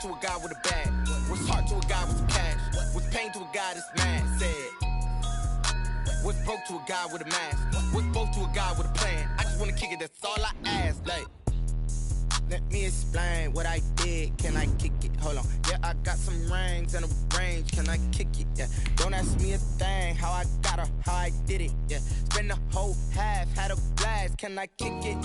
to a guy with a bag? What's heart to a guy with some cash? What's pain to a guy that's mad? Said. What's broke to a guy with a mask? What's both to a guy with a plan? I just wanna kick it, that's all I ask. Like, let me explain what I did. Can I kick it? Hold on. Yeah, I got some rings and a range. Can I kick it? Yeah. Don't ask me a thing. How I got her, how I did it. Yeah. Spend the whole half, had a blast. Can I kick it?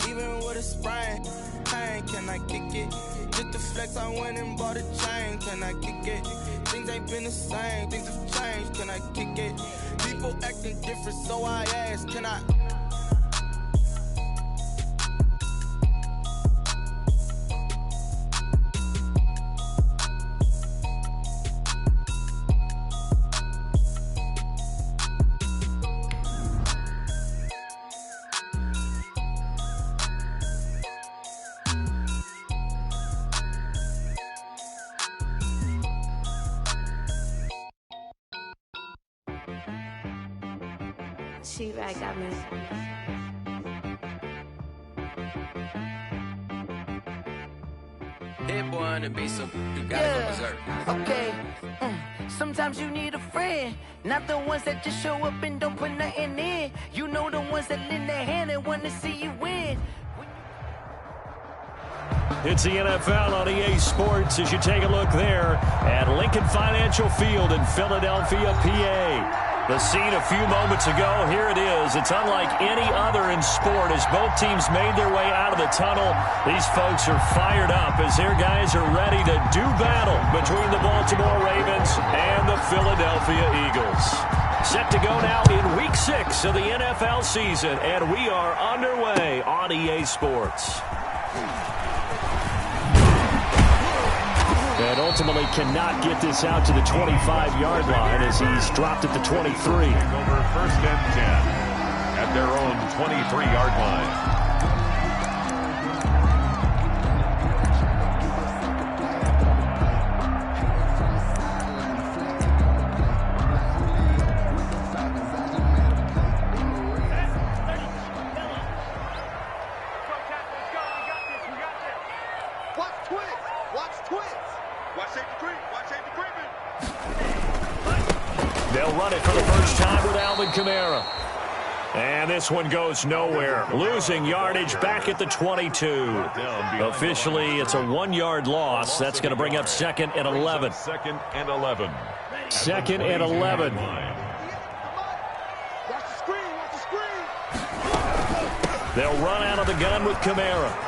Even with a sprain, pain. Can I kick it? Just the flex, I went and bought a chain. Can I kick it? Things ain't been the same. Things have changed. Can I kick it? People acting different, so I ask. Can I? She-Rag got me. Hit boy on the beat, so you gotta go berserk. Okay. Sometimes you need a friend, not the ones that just show up and don't put nothing in. You know the ones that lend their hand and want to see you win. It's the NFL on EA Sports as you take a look there at Lincoln Financial Field in Philadelphia, PA. The scene a few moments ago, here it is. It's unlike any other in sport as both teams made their way out of the tunnel. These folks are fired up as their guys are ready to do battle between the Baltimore Ravens and the Philadelphia Eagles. Set to go now in Week 6 of the NFL season, and we are underway on EA Sports. And ultimately cannot get this out to the 25-yard line as he's dropped at the 23. Over first and 10 at their own 23-yard line. They'll run it for the first time with Alvin Kamara. And this one goes nowhere. Losing yardage back at the 22. Officially, it's a 1-yard loss. That's going to bring up 2nd and 11. 2nd and 11. 2nd and 11. They'll run out of the gun with Kamara.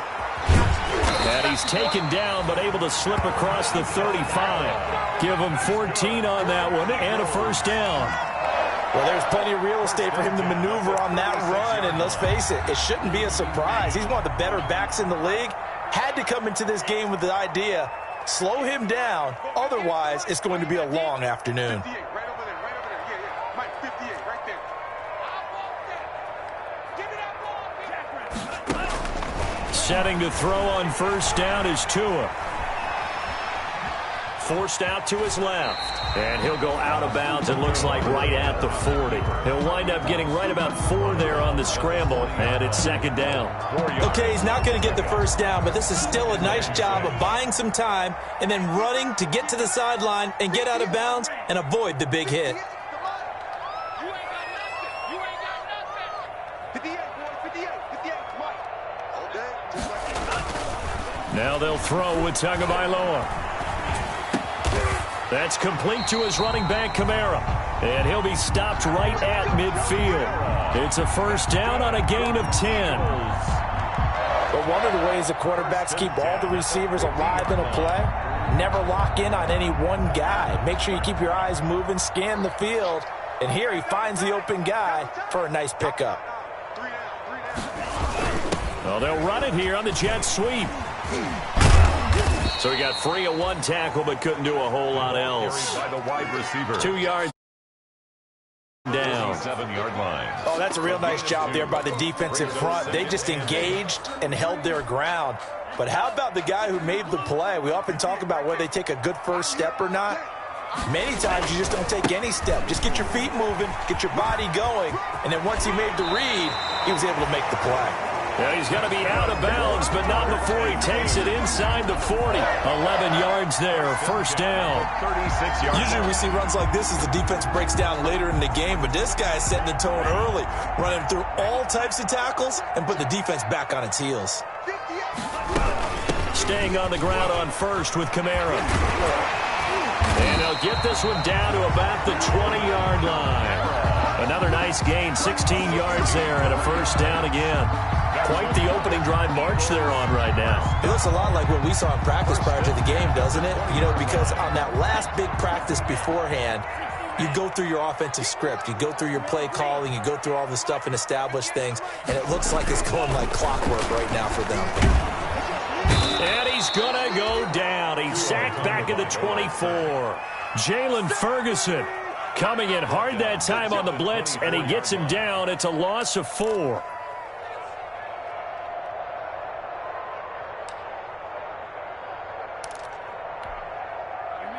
And he's taken down, but able to slip across the 35. Give him 14 on that one and a first down. Well, there's plenty of real estate for him to maneuver on that run, and let's face it, it shouldn't be a surprise. He's one of the better backs in the league. Had to come into this game with the idea, slow him down, otherwise it's going to be a long afternoon. Setting to throw on first down is Tua. Forced out to his left. And he'll go out of bounds, it looks like right at the 40. He'll wind up getting right about 4 there on the scramble, and it's 2nd down. Okay, he's not going to get the first down, but this is still a nice job of buying some time and then running to get to the sideline and get out of bounds and avoid the big hit. Now they'll throw with Tagovailoa. That's complete to his running back, Kamara. And he'll be stopped right at midfield. It's a first down on a gain of 10. But one of the ways the quarterbacks keep all the receivers alive in a play, never lock in on any one guy. Make sure you keep your eyes moving, scan the field. And here he finds the open guy for a nice pickup. Well, they'll run it here on the jet sweep. So he got free of 1 tackle, but couldn't do a whole lot else. By the wide receiver. 2 yards down. 7-yard line. Oh, that's a real nice job there by the defensive front. They just engaged and held their ground. But how about the guy who made the play? We often talk about whether they take a good first step or not. Many times you just don't take any step. Just get your feet moving, get your body going, and then once he made the read, he was able to make the play. Yeah, he's going to be out of bounds, but not before he takes it inside the 40. 11 yards there, first down. 36 yards. Usually we see runs like this as the defense breaks down later in the game, but this guy is setting the tone early, running through all types of tackles and put the defense back on its heels. Staying on the ground on first with Kamara. And they'll get this one down to about the 20-yard line. Another nice gain, 16 yards there and a first down again. Quite the opening drive march they're on right now. It looks a lot like what we saw in practice prior to the game, doesn't it? You know, because on that last big practice beforehand, you go through your offensive script. You go through your play calling. You go through all the stuff and establish things. And it looks like it's going like clockwork right now for them. And he's going to go down. He's sacked back at the 24. Jalen Ferguson coming in hard that time on the blitz, and he gets him down. It's a loss of 4.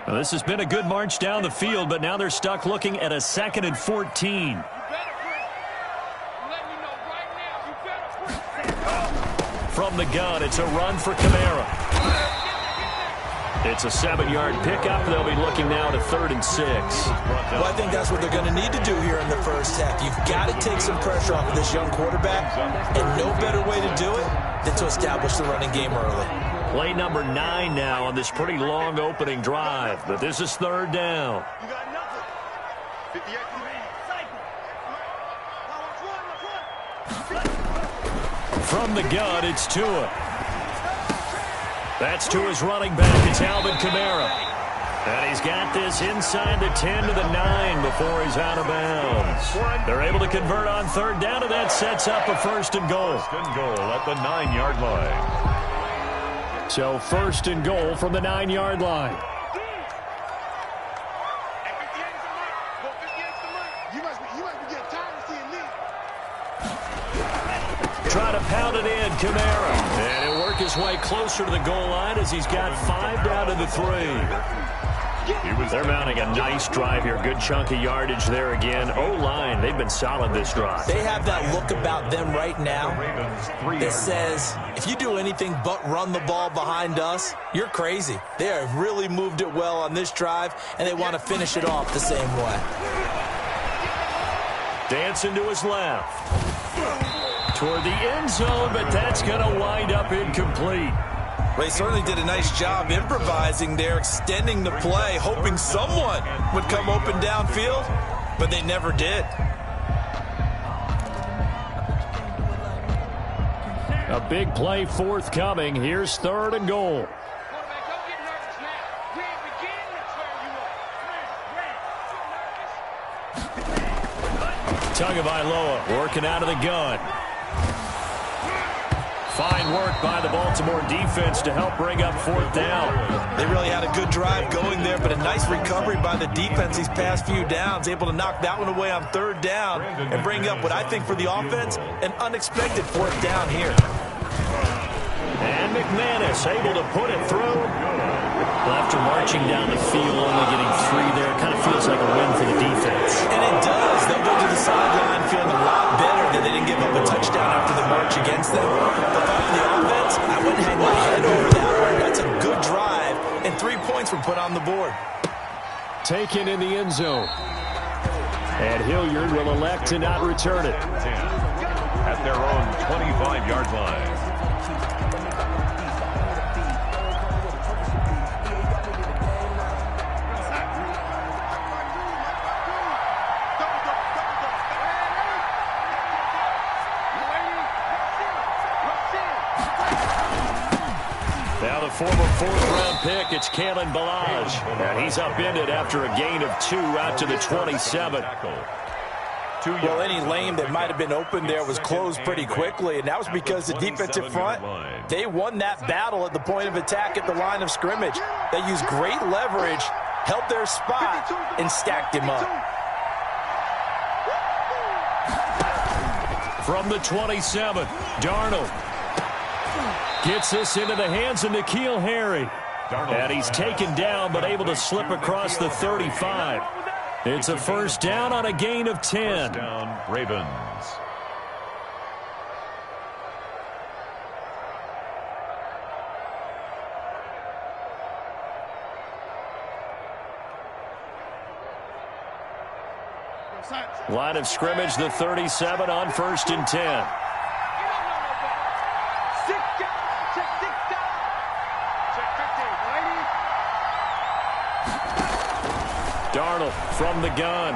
Well, this has been a good march down the field, but now they're stuck looking at a 2nd and 14. From the gun, it's a run for Kamara. It's a 7-yard pickup. They'll be looking now to 3rd and 6. Well, I think that's what they're going to need to do here in the first half. You've got to take some pressure off of this young quarterback, and no better way to do it than to establish the running game early. Play number 9 now on this pretty long opening drive, but this is 3rd down. From the gun, it's Tua. That's Tua's running back. It's Alvin Kamara. And he's got this inside the 10 to the 9 before he's out of bounds. They're able to convert on 3rd down, and that sets up a 1st and goal. 1st and goal at the 9-yard line. So 1st and goal from the 9-yard line. Try to pound it in, Kamara. And he'll work his way closer to the goal line as he's got 5 down to the 3. They're mounting a nice drive here. Good chunk of yardage there again. O-line, they've been solid this drive. They have that look about them right now that says, if you do anything but run the ball behind us, you're crazy. They have really moved it well on this drive, and they want to finish it off the same way. Dancing to his left. Toward the end zone, but that's going to wind up incomplete. Well, he certainly did a nice job improvising there, extending the play, hoping someone would come open downfield, but they never did. A big play forthcoming. Here's 3rd and goal. Tagovailoa working out of the gun. Fine work by the Baltimore defense to help bring up 4th down. They really had a good drive going there, but a nice recovery by the defense these past few downs, able to knock that one away on 3rd down and bring up what I think for the offense, an unexpected 4th down here. And McManus able to put it through. Well, after marching down the field, only getting 3 there, it kind of feels like a win for the defense. And it does. They'll go to the sideline feeling a lot better that they didn't give up a touchdown after the march against them. But for the offense, I wouldn't hang my head over that one. That's a good drive, and 3 points were put on the board. Taken in the end zone. And Hilliard will elect to not return it. 10 at their own 25-yard line. Former 4th-round pick, it's Kalen Ballage. And he's upended after a gain of 2 out to the 27. Well, any lane that might have been open there was closed pretty quickly, and that was because the defensive front, they won that battle at the point of attack at the line of scrimmage. They used great leverage, held their spot, and stacked him up. From the 27, Darnold gets this into the hands of N'Keal Harry. And he's taken down, but able to slip across the 35. It's a 1st down on a gain of 10. First down, Ravens. Line of scrimmage, the 37 on 1st and 10. Darnold from the gun.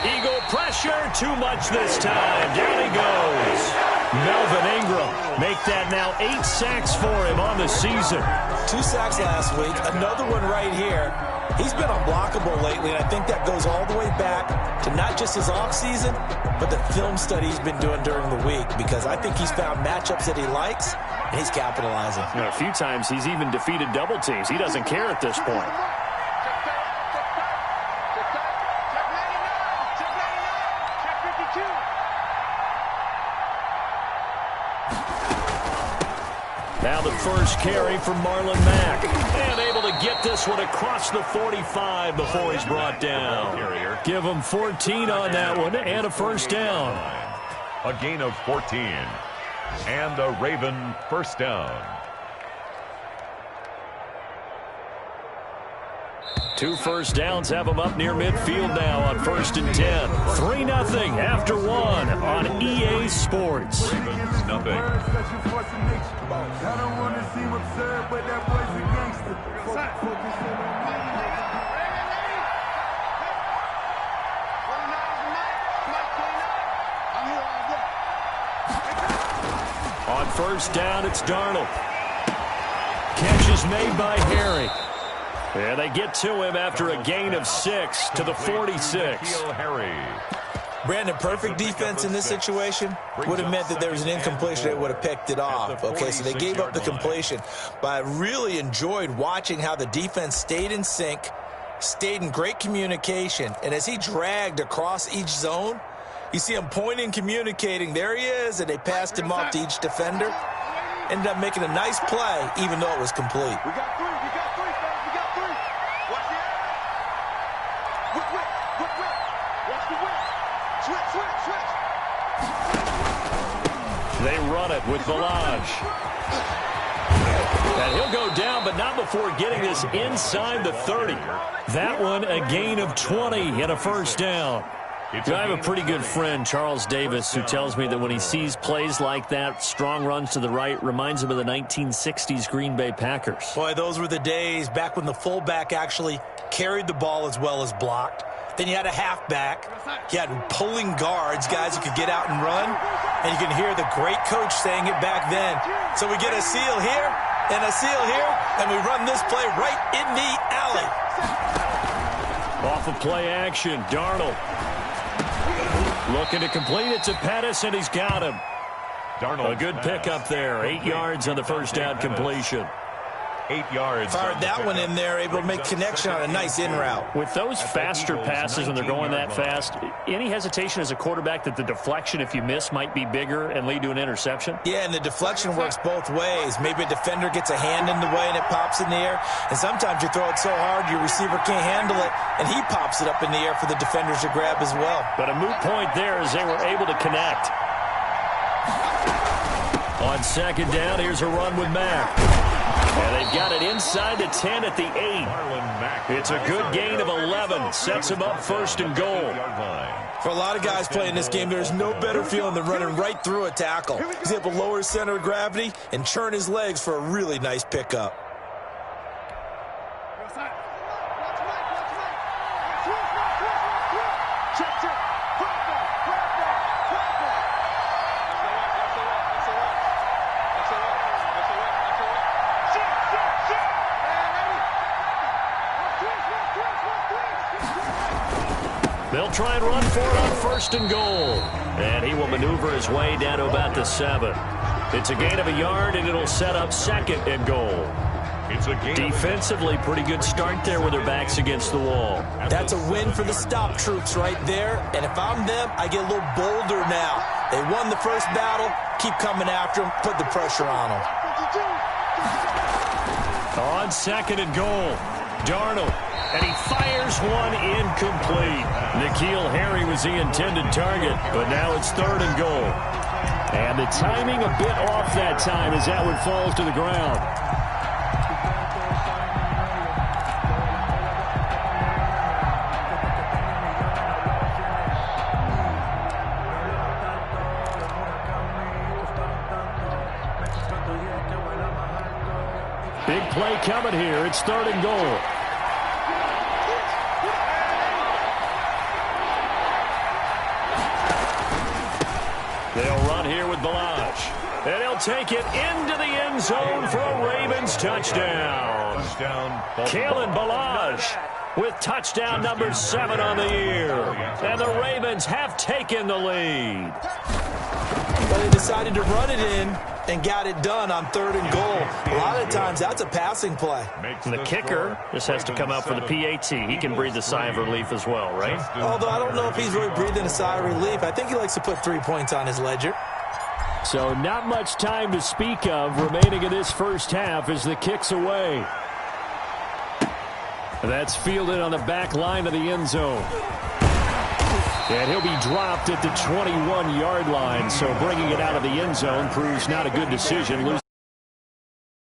Eagle pressure, too much this time. Down he goes. Melvin Ingram make that now 8 sacks for him on the season. 2 sacks last week, another one right here. He's been unblockable lately, and I think that goes all the way back to not just his offseason, but the film study he's been doing during the week, because I think he's found matchups that he likes, and he's capitalizing. You know, a few times he's even defeated double teams. He doesn't care at this point. Now the first carry from Marlon Mack. And able to get this one across the 45 before he's brought down. Give him 14 on that one and a first down. A gain of 14. And a Raven first down. 2 first downs have him up near midfield now on 1st and 10. 3-0 after 1 on EA Sports. Ravens nothing. I don't want to seem absurd, but that boy's a gangster. On 1st down, it's Darnold. Catch is made by Harry. And they get to him after a gain of 6 to the 46. Harry. Brandon, perfect defense in this situation would have meant that there was an incompletion. They would have picked it off. Okay, so they gave up the completion. But I really enjoyed watching how the defense stayed in sync, stayed in great communication. And as he dragged across each zone, you see him pointing, communicating. There he is, and they passed him off to each defender. Ended up making a nice play, even though it was complete. We got 3, we got 3, fellas, we got 3. Watch the whip, whip, whip, whip. Watch the whip. Switch, switch, switch. They run it with Balaj. And he'll go down, but not before getting this inside the 30. That one a gain of 20 and a first down. I have a pretty good friend, Charles Davis, who tells me that when he sees plays like that, strong runs to the right, reminds him of the 1960s Green Bay Packers. Boy, those were the days back when the fullback actually carried the ball as well as blocked. Then you had a halfback. You had pulling guards, guys who could get out and run. And you can hear the great coach saying it back then. So we get a seal here and a seal here, and we run this play right in the alley. Off of play action, Darnold. Looking to complete it to Pettis, and he's got him. Darnold. A good pickup there. 8 yards on the first down completion. 8 yards. Fired that one in there, able to make connection on a nice in route. With those faster passes when they're going that fast, any hesitation as a quarterback that the deflection, if you miss, might be bigger and lead to an interception? Yeah, and the deflection works both ways. Maybe a defender gets a hand in the way and it pops in the air. And sometimes you throw it so hard your receiver can't handle it, and he pops it up in the air for the defenders to grab as well. But a moot point there as they were able to connect. On second down, here's a run with Mack. And they've got it inside the 10 at the 8. It's a good gain of 11. Sets him up first and goal. For a lot of guys playing this game, there's no better feeling than running right through a tackle. He's able to lower his center of gravity and churn his legs for a really nice pickup. They'll try and run for it on first and goal. And he will maneuver his way down to about the 7. It's a gain of a yard, and it'll set up second and goal. It's a gain. Defensively, pretty good start there with their backs against the wall. That's a win for the stop troops right there. And if I'm them, I get a little bolder now. They won the first battle. Keep coming after them. Put the pressure on them. On second and goal, Darnold. And he fires one incomplete. N'Keal Harry was the intended target, but now it's third and goal. And the timing a bit off that time as that one falls to the ground. Big play coming here. It's 3rd and goal. They'll run here with Balazs. And he'll take it into the end zone for a Ravens touchdown. Kalen Balazs with touchdown number 7 on the year. And the Ravens have taken the lead. Well, they decided to run it in and got it done on 3rd and goal. A lot of times that's a passing play. And the kicker just has to come out for the PAT. He can breathe a sigh of relief as well, right? Although I don't know if he's really breathing a sigh of relief. I think he likes to put 3 points on his ledger. So not much time to speak of remaining in this first half as the kick's away. That's fielded on the back line of the end zone. And he'll be dropped at the 21-yard line. So bringing it out of the end zone proves not a good decision.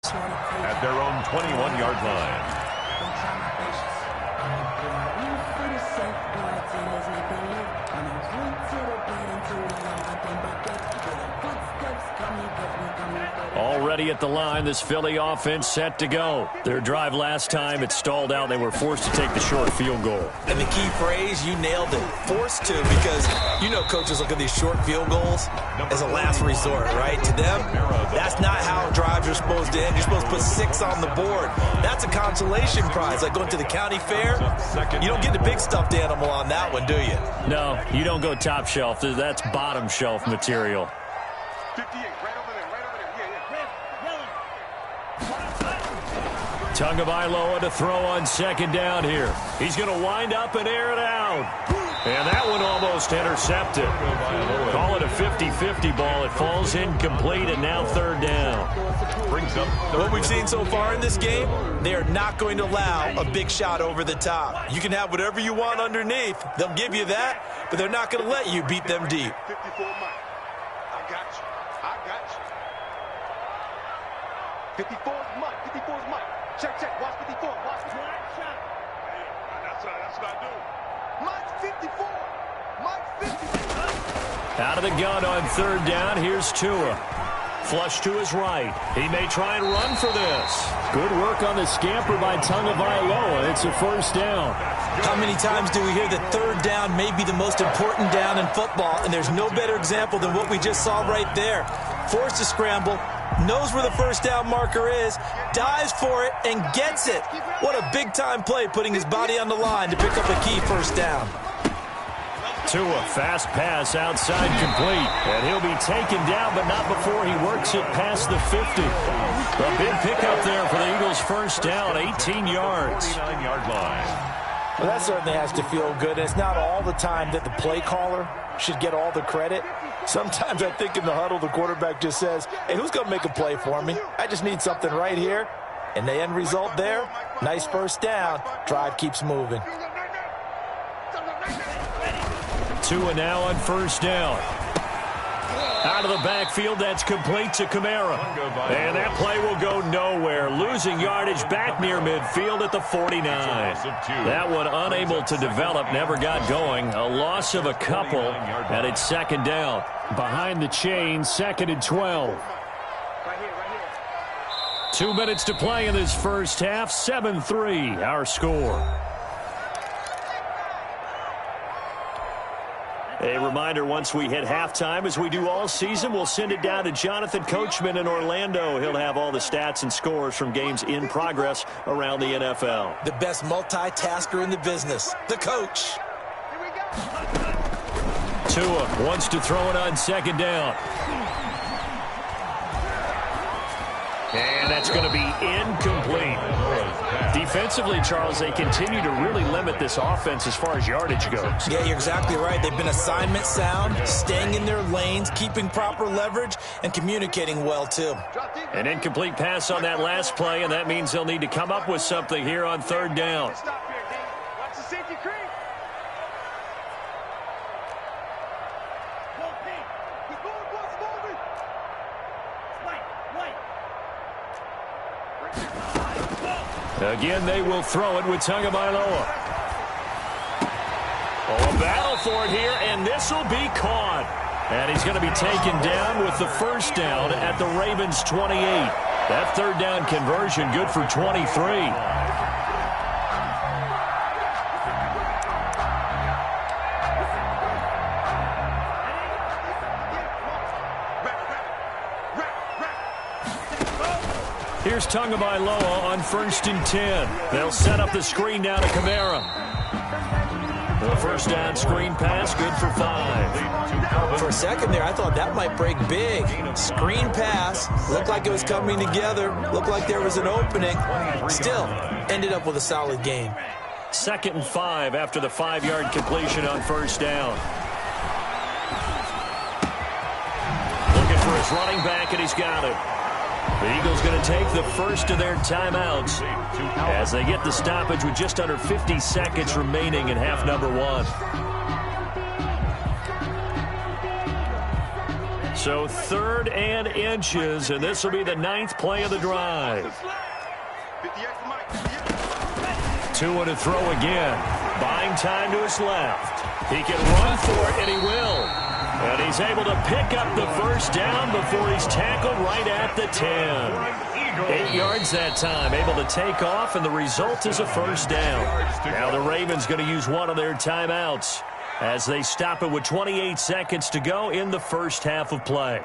At their own 21-yard line. Already at the line, this Philly offense set to go. Their drive last time, it stalled out. They were forced to take the short field goal. And the key phrase, you nailed it. Forced to, because you know coaches look at these short field goals as a last resort, right? To them, that's not how drives are supposed to end. You're supposed to put 6 on the board. That's a consolation prize, like going to the county fair. You don't get the big stuffed animal on that one, do you? No, you don't go top shelf. That's bottom shelf material. 58, right over there, right over there. Tagovailoa to throw on 2nd down here. He's going to wind up and air it out. And that one almost intercepted. Call it a 50-50 ball. It falls incomplete, and now 3rd down. Brings up what we've seen so far in this game, they are not going to allow a big shot over the top. You can have whatever you want underneath. They'll give you that, but they're not going to let you beat them deep. 54 Mike. I got you. I got you. 54 is Mike. 54 is Mike. Check, check. Watch 54. Watch 54. That's what I do. Mike's 54. Mike's 54. Out of the gun on 3rd down. Here's Tua. Flush to his right. He may try and run for this. Good work on the scamper by Tagovailoa. It's a 1st down. How many times do we hear that 3rd down may be the most important down in football, and there's no better example than what we just saw right there. Forced to scramble, knows where the 1st down marker is, dives for it, and gets it. What a big-time play, putting his body on the line to pick up a key 1st down. Tua, fast pass outside complete. And he'll be taken down, but not before he works it past the 50. A big pickup there for the Eagles' 1st down, 18 yards. 39-yard line. Well, that certainly has to feel good. It's not all the time that the play caller should get all the credit. Sometimes I think in the huddle, the quarterback just says, hey, who's going to make a play for me? I just need something right here. And the end result there, nice 1st down. Drive keeps moving. Tua now on 1st down. Out of the backfield, that's complete to Kamara. And that play will go nowhere. Losing yardage back near midfield at the 49. That one unable to develop, never got going. A loss of a couple, and it's 2nd down. Behind the chain, 2nd and 12. 2 minutes to play in this first half. 7-3, our score. A reminder, once we hit halftime, as we do all season, we'll send it down to Jonathan Coachman in Orlando. He'll have all the stats and scores from games in progress around the NFL. The best multitasker in the business, the coach. Tua wants to throw it on 2nd down. And that's going to be incomplete. Defensively, Charles, they continue to really limit this offense as far as yardage goes. Yeah, you're exactly right. They've been assignment sound, staying in their lanes, keeping proper leverage, and communicating well, too. An incomplete pass on that last play, and that means they'll need to come up with something here on 3rd down. Stop here, D. Watch the safety creep. Go, D. He's moving, boys, he's moving. Wait. Again, they will throw it with Tagovailoa. Oh, a battle for it here, and this will be caught. And he's going to be taken down with the 1st down at the Ravens' 28. That third down conversion good for 23. Here's Tagovailoa on 1st and 10. They'll set up the screen down to Kamara. The first down screen pass, good for 5. For a second there, I thought that might break big. Screen pass, looked like it was coming together, looked like there was an opening. Still, ended up with a solid game. 2nd and 5 after the 5-yard completion on 1st down. Looking for his running back, and he's got it. The Eagles going to take the first of their timeouts as they get the stoppage with just under 50 seconds remaining in half number 1. So 3rd and inches, and this will be the 9th play of the drive. 2 to throw again. Buying time to his left. He can run for it, and he will. And he's able to pick up the first down before he's tackled right at the 10. 8 yards that time, able to take off, and the result is a first down. Now the Ravens going to use one of their timeouts as they stop it with 28 seconds to go in the first half of play.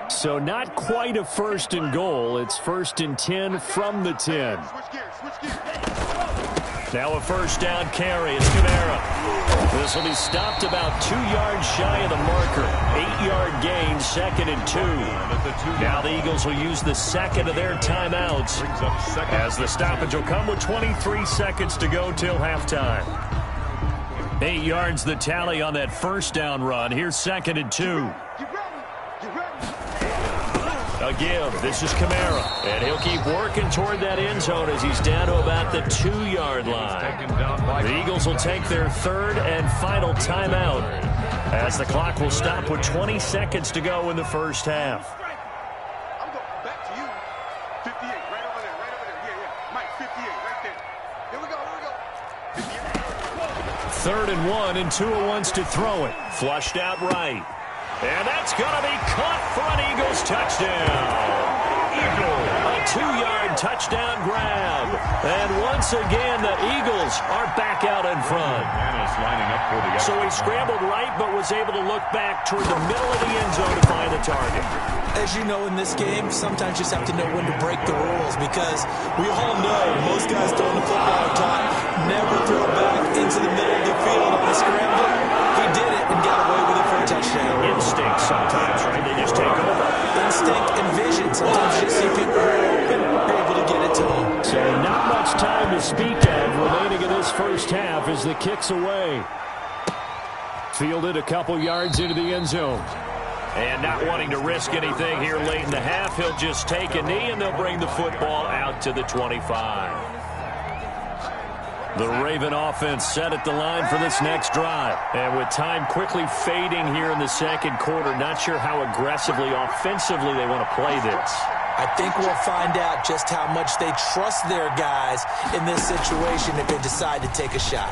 So not quite a 1st and goal. It's 1st and 10 from the 10. Now a first down carry. It's Kamara. This will be stopped about 2 yards shy of the marker. 8-yard gain, 2nd and 2. Now the Eagles will use the second of their timeouts as the stoppage will come with 23 seconds to go till halftime. 8 yards the tally on that first down run. Here's 2nd and 2. A give. This is Kamara. And he'll keep working toward that end zone as he's down to about the 2-yard line. The Eagles will take their 3rd and final timeout as the clock will stop with 20 seconds to go in the first half. I'm going back to you. 58, right over there, right over there. Yeah. Mike, 58, right there. Here we go. 3rd and 1, and Tua wants to throw it. Flushed out right. And that's going to be caught for an Eagles touchdown. A 2-yard touchdown grab. And once again, the Eagles are back out in front. So he scrambled right, but was able to look back toward the middle of the end zone to find the target. As you know, in this game, sometimes you just have to know when to break the rules, because we all know most guys throwing the football on top never throw back into the middle of the field on a scramble. He did it and got away with it for a touchdown. Instinct sometimes, right? They just take over. Instinct and vision. Sometimes you just see people who are open, you're able to get it to them. So not much time to speak of remaining in this first half as the kick's away. Fielded a couple yards into the end zone. And not wanting to risk anything here late in the half, he'll just take a knee, and they'll bring the football out to the 25. The Raven offense set at the line for this next drive. And with time quickly fading here in the second quarter, not sure how aggressively, offensively they want to play this. I think we'll find out just how much they trust their guys in this situation if they decide to take a shot.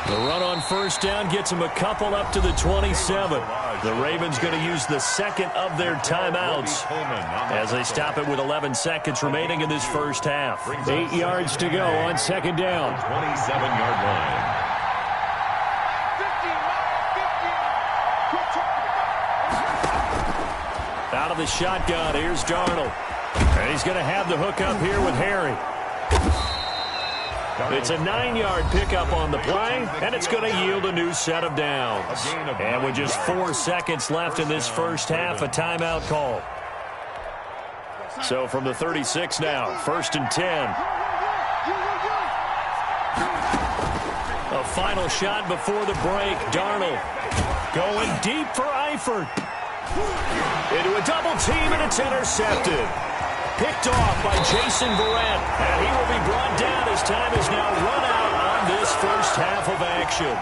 The run on first down gets them a couple up to the 27. The Ravens going to use the second of their timeouts as they stop it with 11 seconds remaining in this first half. 8 yards to go on second down. 27-yard line. Out of the shotgun, here's Darnold. And he's going to have the hook up here with Harry. It's a 9-yard pickup on the play, and it's going to yield a new set of downs. And with just 4 seconds left in this first half, a timeout call. So from the 36 now, 1st and 10. A final shot before the break. Darnold going deep for Eifert. Into a double team, and it's intercepted. Picked off by Jason Verrett, and he will be brought down as time is now run out on this first half of action.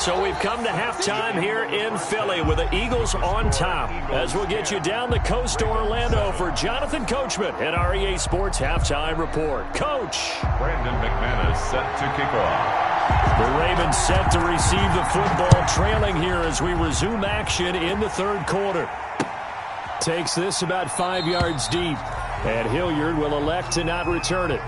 So we've come to halftime here in Philly with the Eagles on top. As we'll get you down the coast to Orlando for Jonathan Coachman at REA Sports Halftime Report. Coach. Brandon McManus set to kick off. The Ravens set to receive the football, trailing here as we resume action in the third quarter. Takes this about 5 yards deep, and Hilliard will elect to not return it.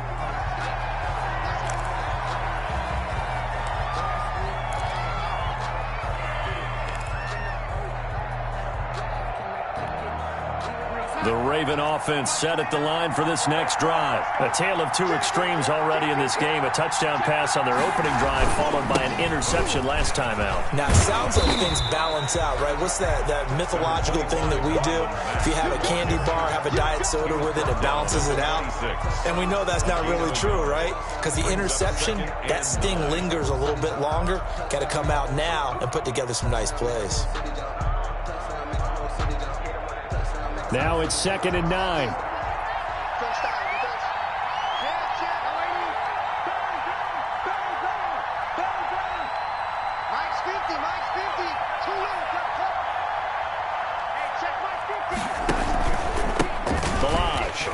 The Raven offense set at the line for this next drive. A tale of two extremes already in this game. A touchdown pass on their opening drive followed by an interception last time out. Now, it sounds like things balance out, right? What's that mythological thing that we do? If you have a candy bar, have a diet soda with it, it balances it out. And we know that's not really true, right? Because the interception, that sting lingers a little bit longer. Got to come out now and put together some nice plays. Now it's 2nd and 9. Mike's 50. Too low. Hey, check Mike's 50. Balazs.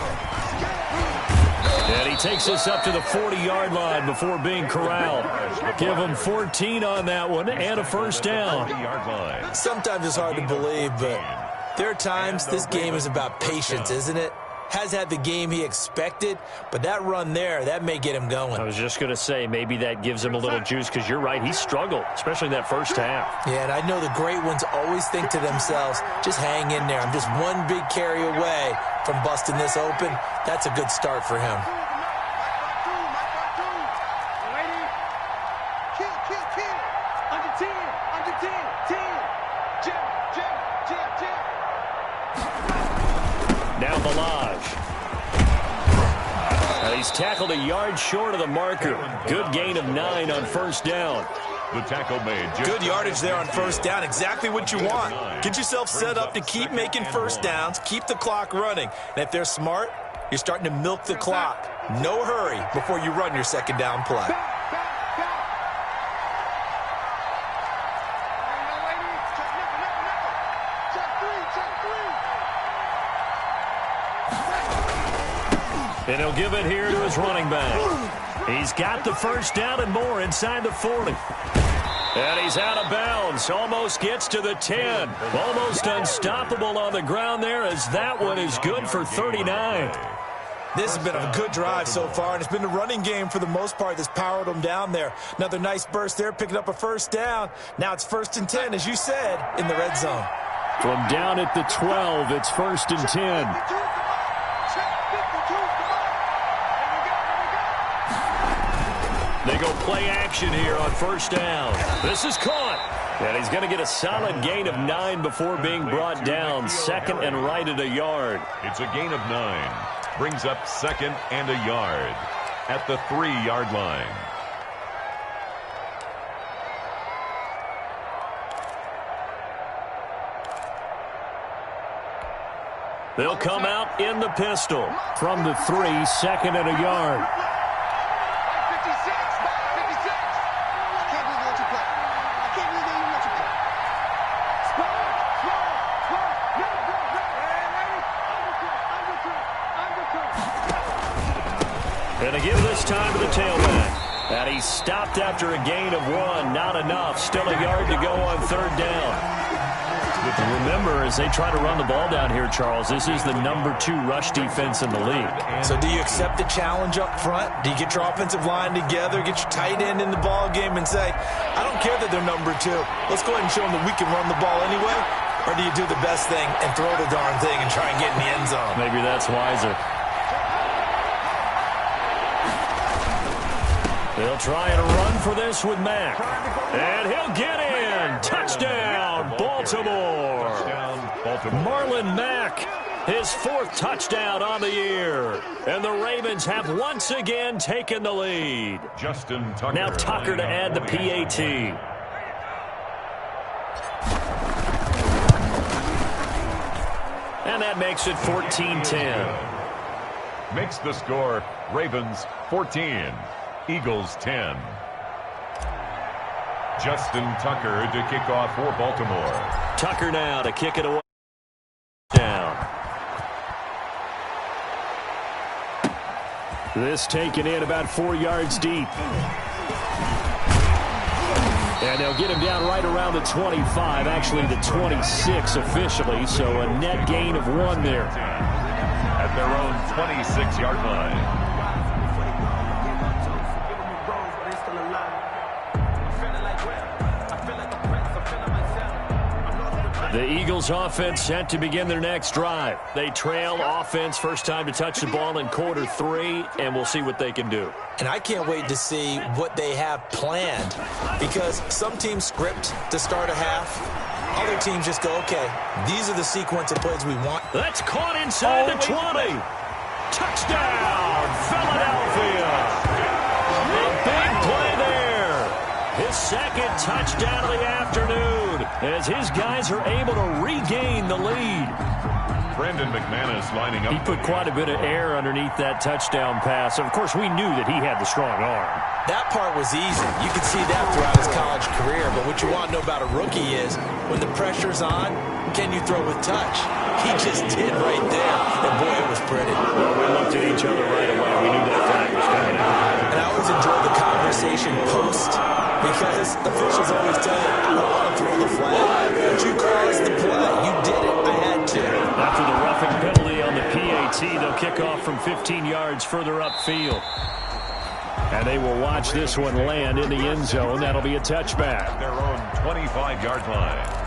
And he takes us up to the 40-yard line before being corralled. Give him 14 on that one and a first down. Sometimes it's hard to believe, but there are times this game is about patience, isn't it? Has had the game he expected, but that run there, that may get him going. I was just going to say, maybe that gives him a little juice, because you're right, he struggled, especially that first half. Yeah, and I know the great ones always think to themselves, just hang in there. I'm just one big carry away from busting this open. That's a good start for him. Now Balazs. He's tackled a yard short of the marker. Good gain of 9 on first down. The tackle made. Good yardage there on first down. Exactly what you want. Get yourself set up to keep making first downs, keep the clock running. And if they're smart, you're starting to milk the clock. No hurry before you run your second down play. And he'll give it here to his running back. He's got the first down and more inside the 40. And he's out of bounds. Almost gets to the 10. Almost unstoppable on the ground there, as that one is good for 39. This has been a good drive so far, and it's been the running game for the most part that's powered them down there. Another nice burst there, picking up a first down. Now it's 1st and 10, as you said, in the red zone. From down at the 12, it's 1st and 10. They go play action here on first down. This is caught. And he's going to get a solid gain of 9 before being brought down. 2nd and right at a yard. It's a gain of 9. Brings up 2nd and a yard at the 3-yard line. They'll come out in the pistol from the 3, 2nd and a yard. And to give this time to the tailback. And he stopped after a gain of 1. Not enough. Still a yard to go on 3rd down. Remember, as they try to run the ball down here, Charles, this is the number 2 rush defense in the league. So do you accept the challenge up front? Do you get your offensive line together, get your tight end in the ball game and say, I don't care that they're number 2. Let's go ahead and show them that we can run the ball anyway? Or do you do the best thing and throw the darn thing and try and get in the end zone? Maybe that's wiser. They'll try and run for this with Mack. And he'll get in. Touchdown, Baltimore. Marlon Mack, his 4th touchdown on the year. And the Ravens have once again taken the lead. Justin Tucker. Now Tucker to add the PAT. And that makes it 14-10. Makes the score Ravens 14. Eagles 10. Justin Tucker to kick off for Baltimore. Tucker now to kick it away. Down. This taken in about 4 yards deep. And they'll get him down right around the 25, actually the 26 officially, so a net gain of 1 there. At their own 26-yard line. The Eagles offense set to begin their next drive. They trail offense, first time to touch the ball in quarter 3, and we'll see what they can do. And I can't wait to see what they have planned, because some teams script to start a half. Other teams just go, okay, these are the sequence of plays we want. That's caught inside the 20. Touchdown, Philadelphia. A big play there. His second touchdown of the afternoon as his guys are able to regain the lead. Brandon McManus lining up. He put quite a bit of air underneath that touchdown pass. Of course, we knew that he had the strong arm. That part was easy. You could see that throughout his college career. But what you want to know about a rookie is when the pressure's on, can you throw with touch? He just did right there. And boy, it was pretty. Well, we looked at each other right away. We knew that flag was coming out. And I always enjoy the conversation post, because officials always tell you, I don't want to throw the flag, but you caused the play. You did it. I had to. After the roughing penalty on the PAT, they'll kick off from 15 yards further upfield. And they will watch this one land in the end zone. That'll be a touchback. Their own 25-yard line.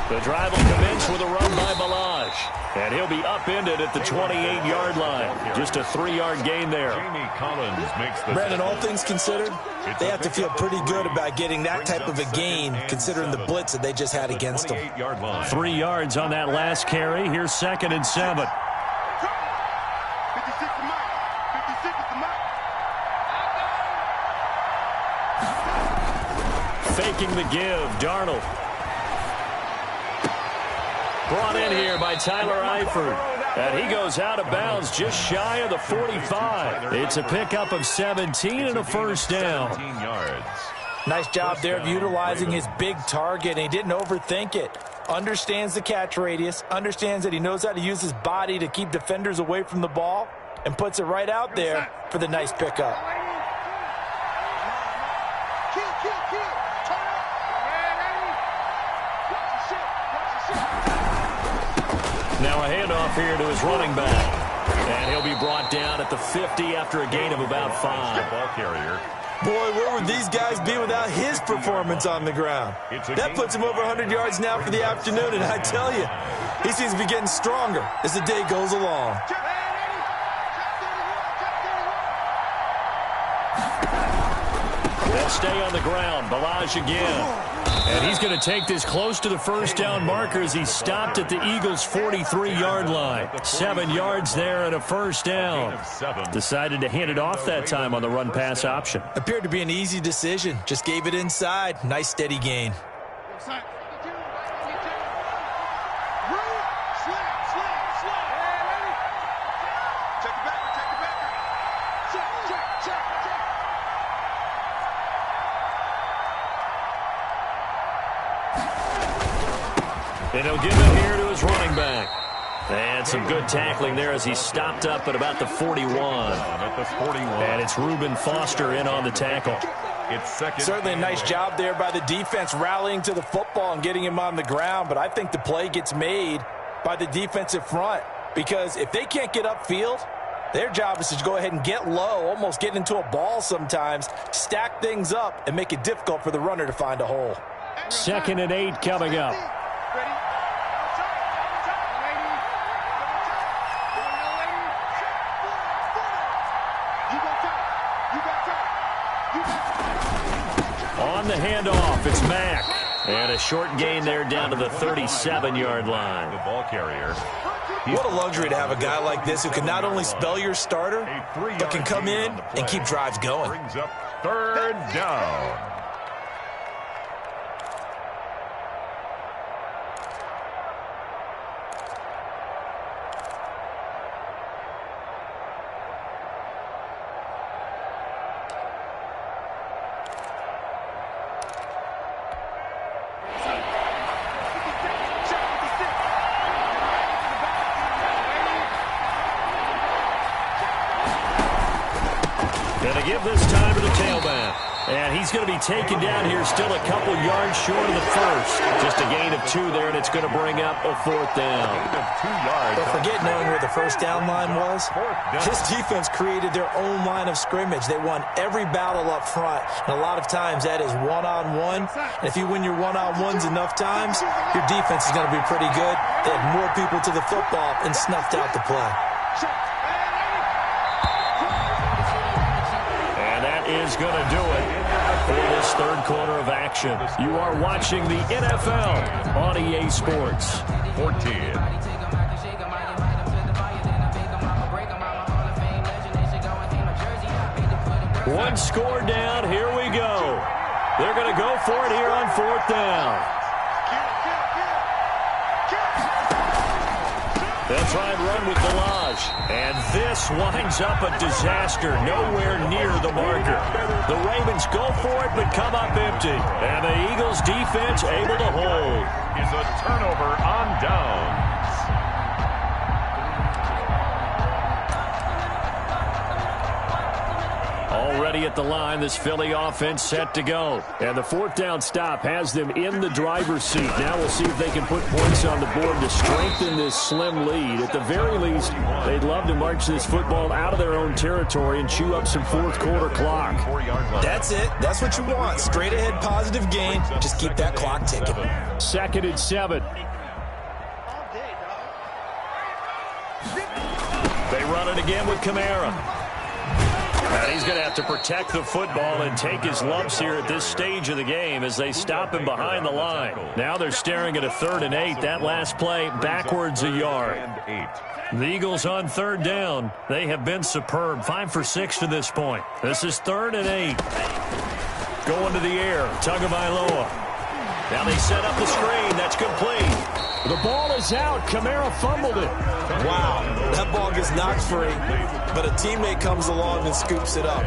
The drive will commence with a run by Balaj. And he'll be upended at the 28-yard line. Just a 3-yard gain there. Jamie Collins makes the... Brandon, all things considered, they have to feel pretty good about getting that type of a gain, considering the blitz that they just had against them. 3 yards on that last carry. Here's 2nd and 7. 56 to Mike. 56 to Mike. Faking the give. Darnold. Brought in here by Tyler Eifert. And he goes out of bounds just shy of the 45. It's a pickup of 17 and a first down. 17 yards. Nice job there of utilizing his big target, and he didn't overthink it. Understands the catch radius, understands that he knows how to use his body to keep defenders away from the ball, and puts it right out there for the nice pickup. Now a handoff here to his running back. And he'll be brought down at the 50 after a gain of about 5. Ball carrier. Boy, where would these guys be without his performance on the ground? That puts him over 100 yards now for the afternoon, and I tell you, he seems to be getting stronger as the day goes along. They'll stay on the ground. Balaj again. And he's going to take this close to the first down marker as he stopped at the Eagles' 43-yard line. 7 yards there and a first down. Decided to hand it off that time on the run-pass option. Appeared to be an easy decision. Just gave it inside. Nice steady gain. And he'll give it here to his running back. And some good tackling there as he stopped up at about the 41. At the 41. And it's Reuben Foster in on the tackle. It's second. Certainly a nice job there by the defense rallying to the football and getting him on the ground. But I think the play gets made by the defensive front, because if they can't get upfield, their job is to go ahead and get low, almost get into a ball sometimes, stack things up, and make it difficult for the runner to find a hole. 2nd and 8 coming up. On the handoff, it's Mack. And a short gain there down to the 37-yard line. The ball carrier. What a luxury to have a guy like this who can not only spell your starter, but can come in and keep drives going. Brings up 3rd down. Going to give this time to the tailback. And he's going to be taken down here, still a couple yards short of the first. Just a gain of 2 there, and it's going to bring up a 4th down. Gain of 2 yards. Don't forget knowing where the first down line was. This defense created their own line of scrimmage. They won every battle up front, and a lot of times that is one-on-one. And if you win your one-on-ones enough times, your defense is going to be pretty good. They had more people to the football and snuffed out the play. And that is going to do it for this third quarter of action. You are watching the NFL on EA Sports. 14. One score down. Here we go. They're going to go for it here on 4th down. They'll try and run with Delage. And this winds up a disaster. Nowhere near the marker. The Ravens go for it, but come up empty. And the Eagles defense able to hold. Is a turnover on downs. Already at the line, this Philly offense set to go. And the 4th down stop has them in the driver's seat. Now we'll see if they can put points on the board to strengthen this slim lead. At the very least, they'd love to march this football out of their own territory and chew up some 4th quarter clock. That's it. That's what you want. Straight ahead positive gain. Just keep that clock ticking. 2nd and 7. They run it again with Kamara. And he's going to have to protect the football and take his lumps here at this stage of the game as they stop him behind the line. Now they're staring at a 3rd and 8. That last play backwards a yard. The Eagles on 3rd down. They have been superb. 5 for 6 to this point. This is 3rd and 8. Going to the air. Tagovailoa. Now they set up the screen. That's complete. The ball is out. Kamara fumbled it. Wow, that ball gets knocked free, but a teammate comes along and scoops it up.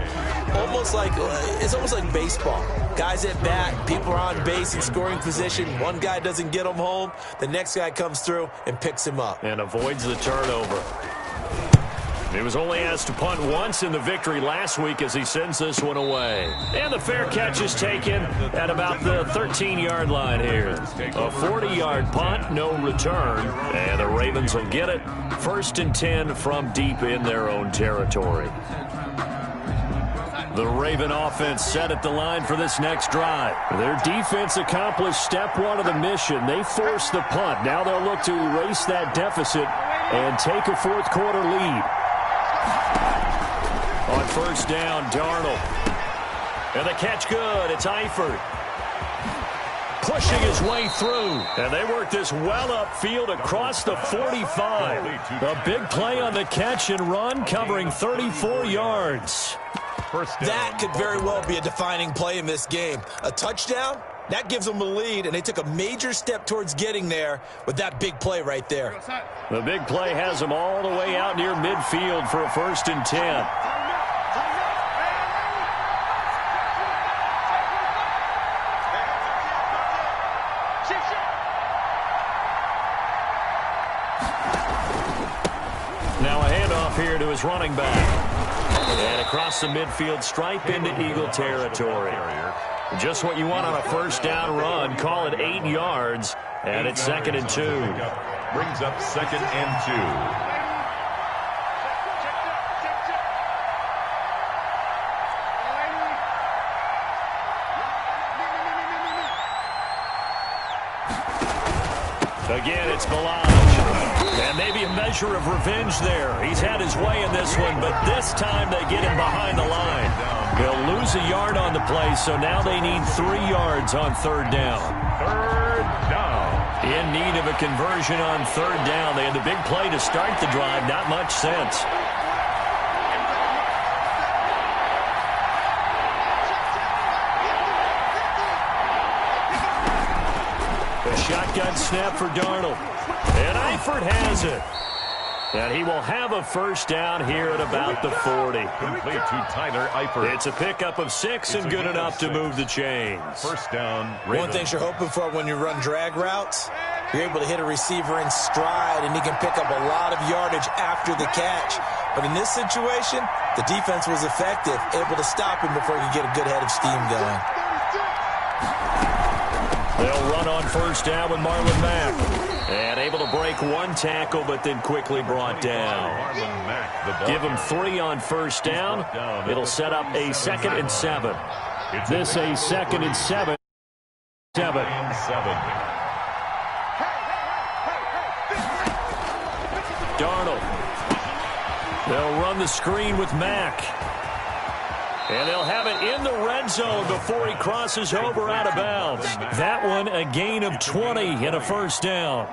It's almost like baseball. Guys at bat, people are on base in scoring position. One guy doesn't get him home. The next guy comes through and picks him up. And avoids the turnover. He was only asked to punt once in the victory last week as he sends this one away. And the fair catch is taken at about the 13-yard line here. A 40-yard punt, no return. And the Ravens will get it. 1st and 10 from deep in their own territory. The Raven offense set at the line for this next drive. Their defense accomplished step 1 of the mission. They forced the punt. Now they'll look to erase that deficit and take a 4th quarter lead. On 1st down, Darnold. And the catch good. It's Eifert. Pushing his way through. And they work this well upfield across the 45. A big play on the catch and run, covering 34 yards. That could very well be a defining play in this game. A touchdown, that gives them a lead, and they took a major step towards getting there with that big play right there. The big play has them all the way out near midfield for a 1st and 10. Now a handoff here to his running back. And across the midfield stripe into Eagle territory. Just what you want on a 1st down run. Call it 8 yards. And it's 2nd and 2. Brings up 2nd and 2. Again, it's Delage. And maybe a measure of revenge there. He's had his way in this one, but this time they get him behind the line. They'll lose a yard on the play, so now they need 3 yards on 3rd down. 3rd down. In need of a conversion on 3rd down. They had the big play to start the drive. Not much sense. A shotgun snap for Darnold. And Eifert has it. And he will have a 1st down here at about the 40. Complete to Tyler Eifert. It's a pickup of 6 and good enough to move the chains. 1st down. One thing you're hoping for when you run drag routes, You're able to hit a receiver in stride, and he can pick up a lot of yardage after the catch. But in this situation, the defense was effective, able to stop him before he could get a good head of steam going. They'll run on first down with Marlon Mack. And able to break one tackle, but then quickly brought down. Give him 3 on first down. It'll set up a 2nd and 7. This a 2nd and 7. Darnold. They'll run the screen with Mack. And they'll have it in the red zone before he crosses over out of bounds. That one a gain of 20 and a first down.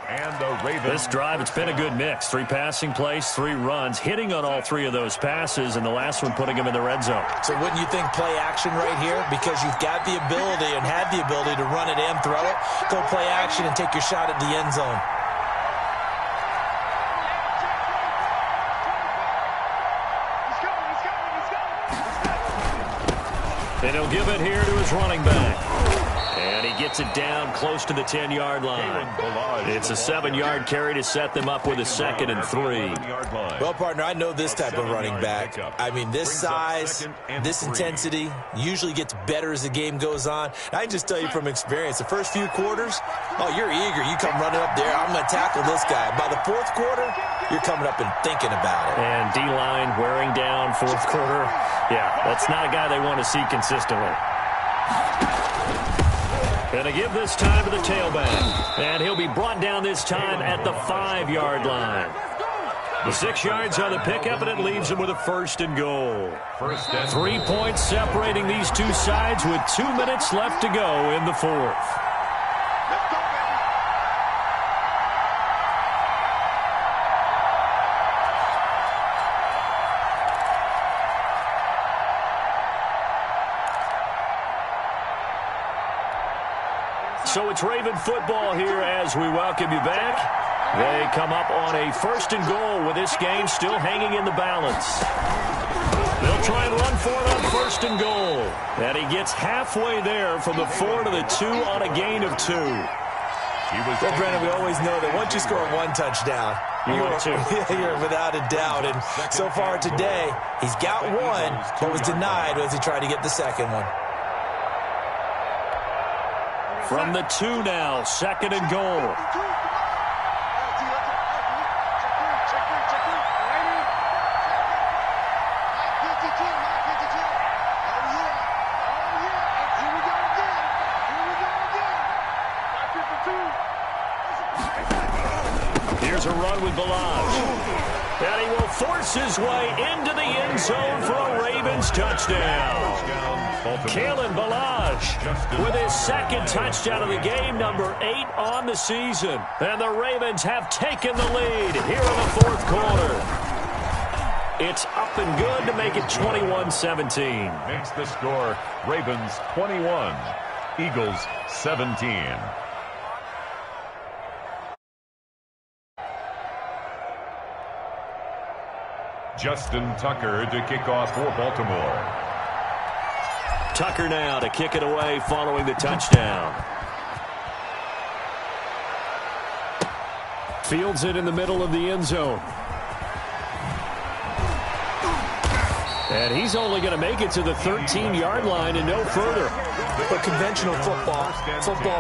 This drive, it's been a good mix. 3 passing plays, 3 runs, hitting on all 3 of those passes, and the last one putting him in the red zone. So wouldn't you think play action right here? Because you've got the ability and had the ability to run it and throw it. Go play action and take your shot at the end zone. And he'll give it here to his running back. And he gets it down close to the 10-yard line. It's a 7-yard carry to set them up with a 2nd and 3. Well, partner, I know this type of running back. I mean, this size, this intensity usually gets better as the game goes on. I can just tell you from experience, the first few quarters, oh, you're eager. You come running up there, I'm going to tackle this guy. By the 4th quarter, you're coming up and thinking about it. And D-line wearing down 4th quarter. Yeah, that's not a guy they want to see consistently. And to give this time to the tailback. And he'll be brought down this time at the 5-yard line. The 6 yards on the pickup, and it leaves him with a 1st and goal. 3 points separating these two sides with 2 minutes left to go in the 4th. So it's Raven football here as we welcome you back. They come up on a 1st and goal with this game still hanging in the balance. They'll try and run for it on 1st and goal. And he gets halfway there from the 4 to the 2 on a gain of 2. Well, Brennan, we always know that once you score 1 touchdown, you're without a doubt. And so far today, he's got 1, but was denied as he tried to get the 2nd one. From the 2 now, 2nd and goal. Here's a run with Balazs. And he will force his way into the end zone for a Ravens touchdown. Kalen Balazs with his 2nd touchdown of the game, number 8 on the season. And the Ravens have taken the lead here in the 4th quarter. It's up and good to make it 21-17. Makes the score Ravens 21, Eagles 17. Justin Tucker to kick off for Baltimore. Tucker now to kick it away following the touchdown. Fields it in the middle of the end zone. And he's only going to make it to the 13-yard line and no further. But conventional football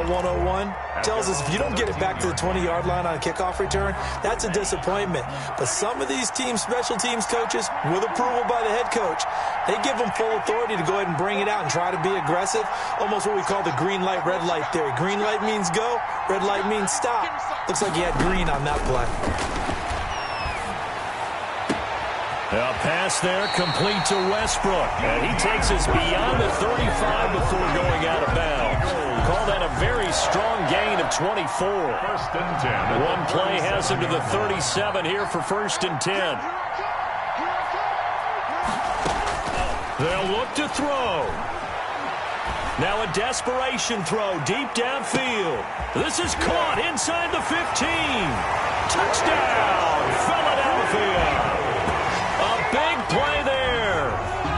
101, tells us if you don't get it back to the 20-yard line on a kickoff return, that's a disappointment. But some of these teams, special teams coaches, with approval by the head coach, they give them full authority to go ahead and bring it out and try to be aggressive, almost what we call the green light, red light theory. Green light means go, red light means stop. Looks like he had green on that play. A pass there complete to Westbrook. And he takes us beyond the 35 before going out of bounds. Call that a very strong gain of 24. 1st and 10. One play has him to the 37 here for 1st and 10. They'll look to throw. Now a desperation throw deep downfield. This is caught inside the 15. Touchdown, Philadelphia. A big play there.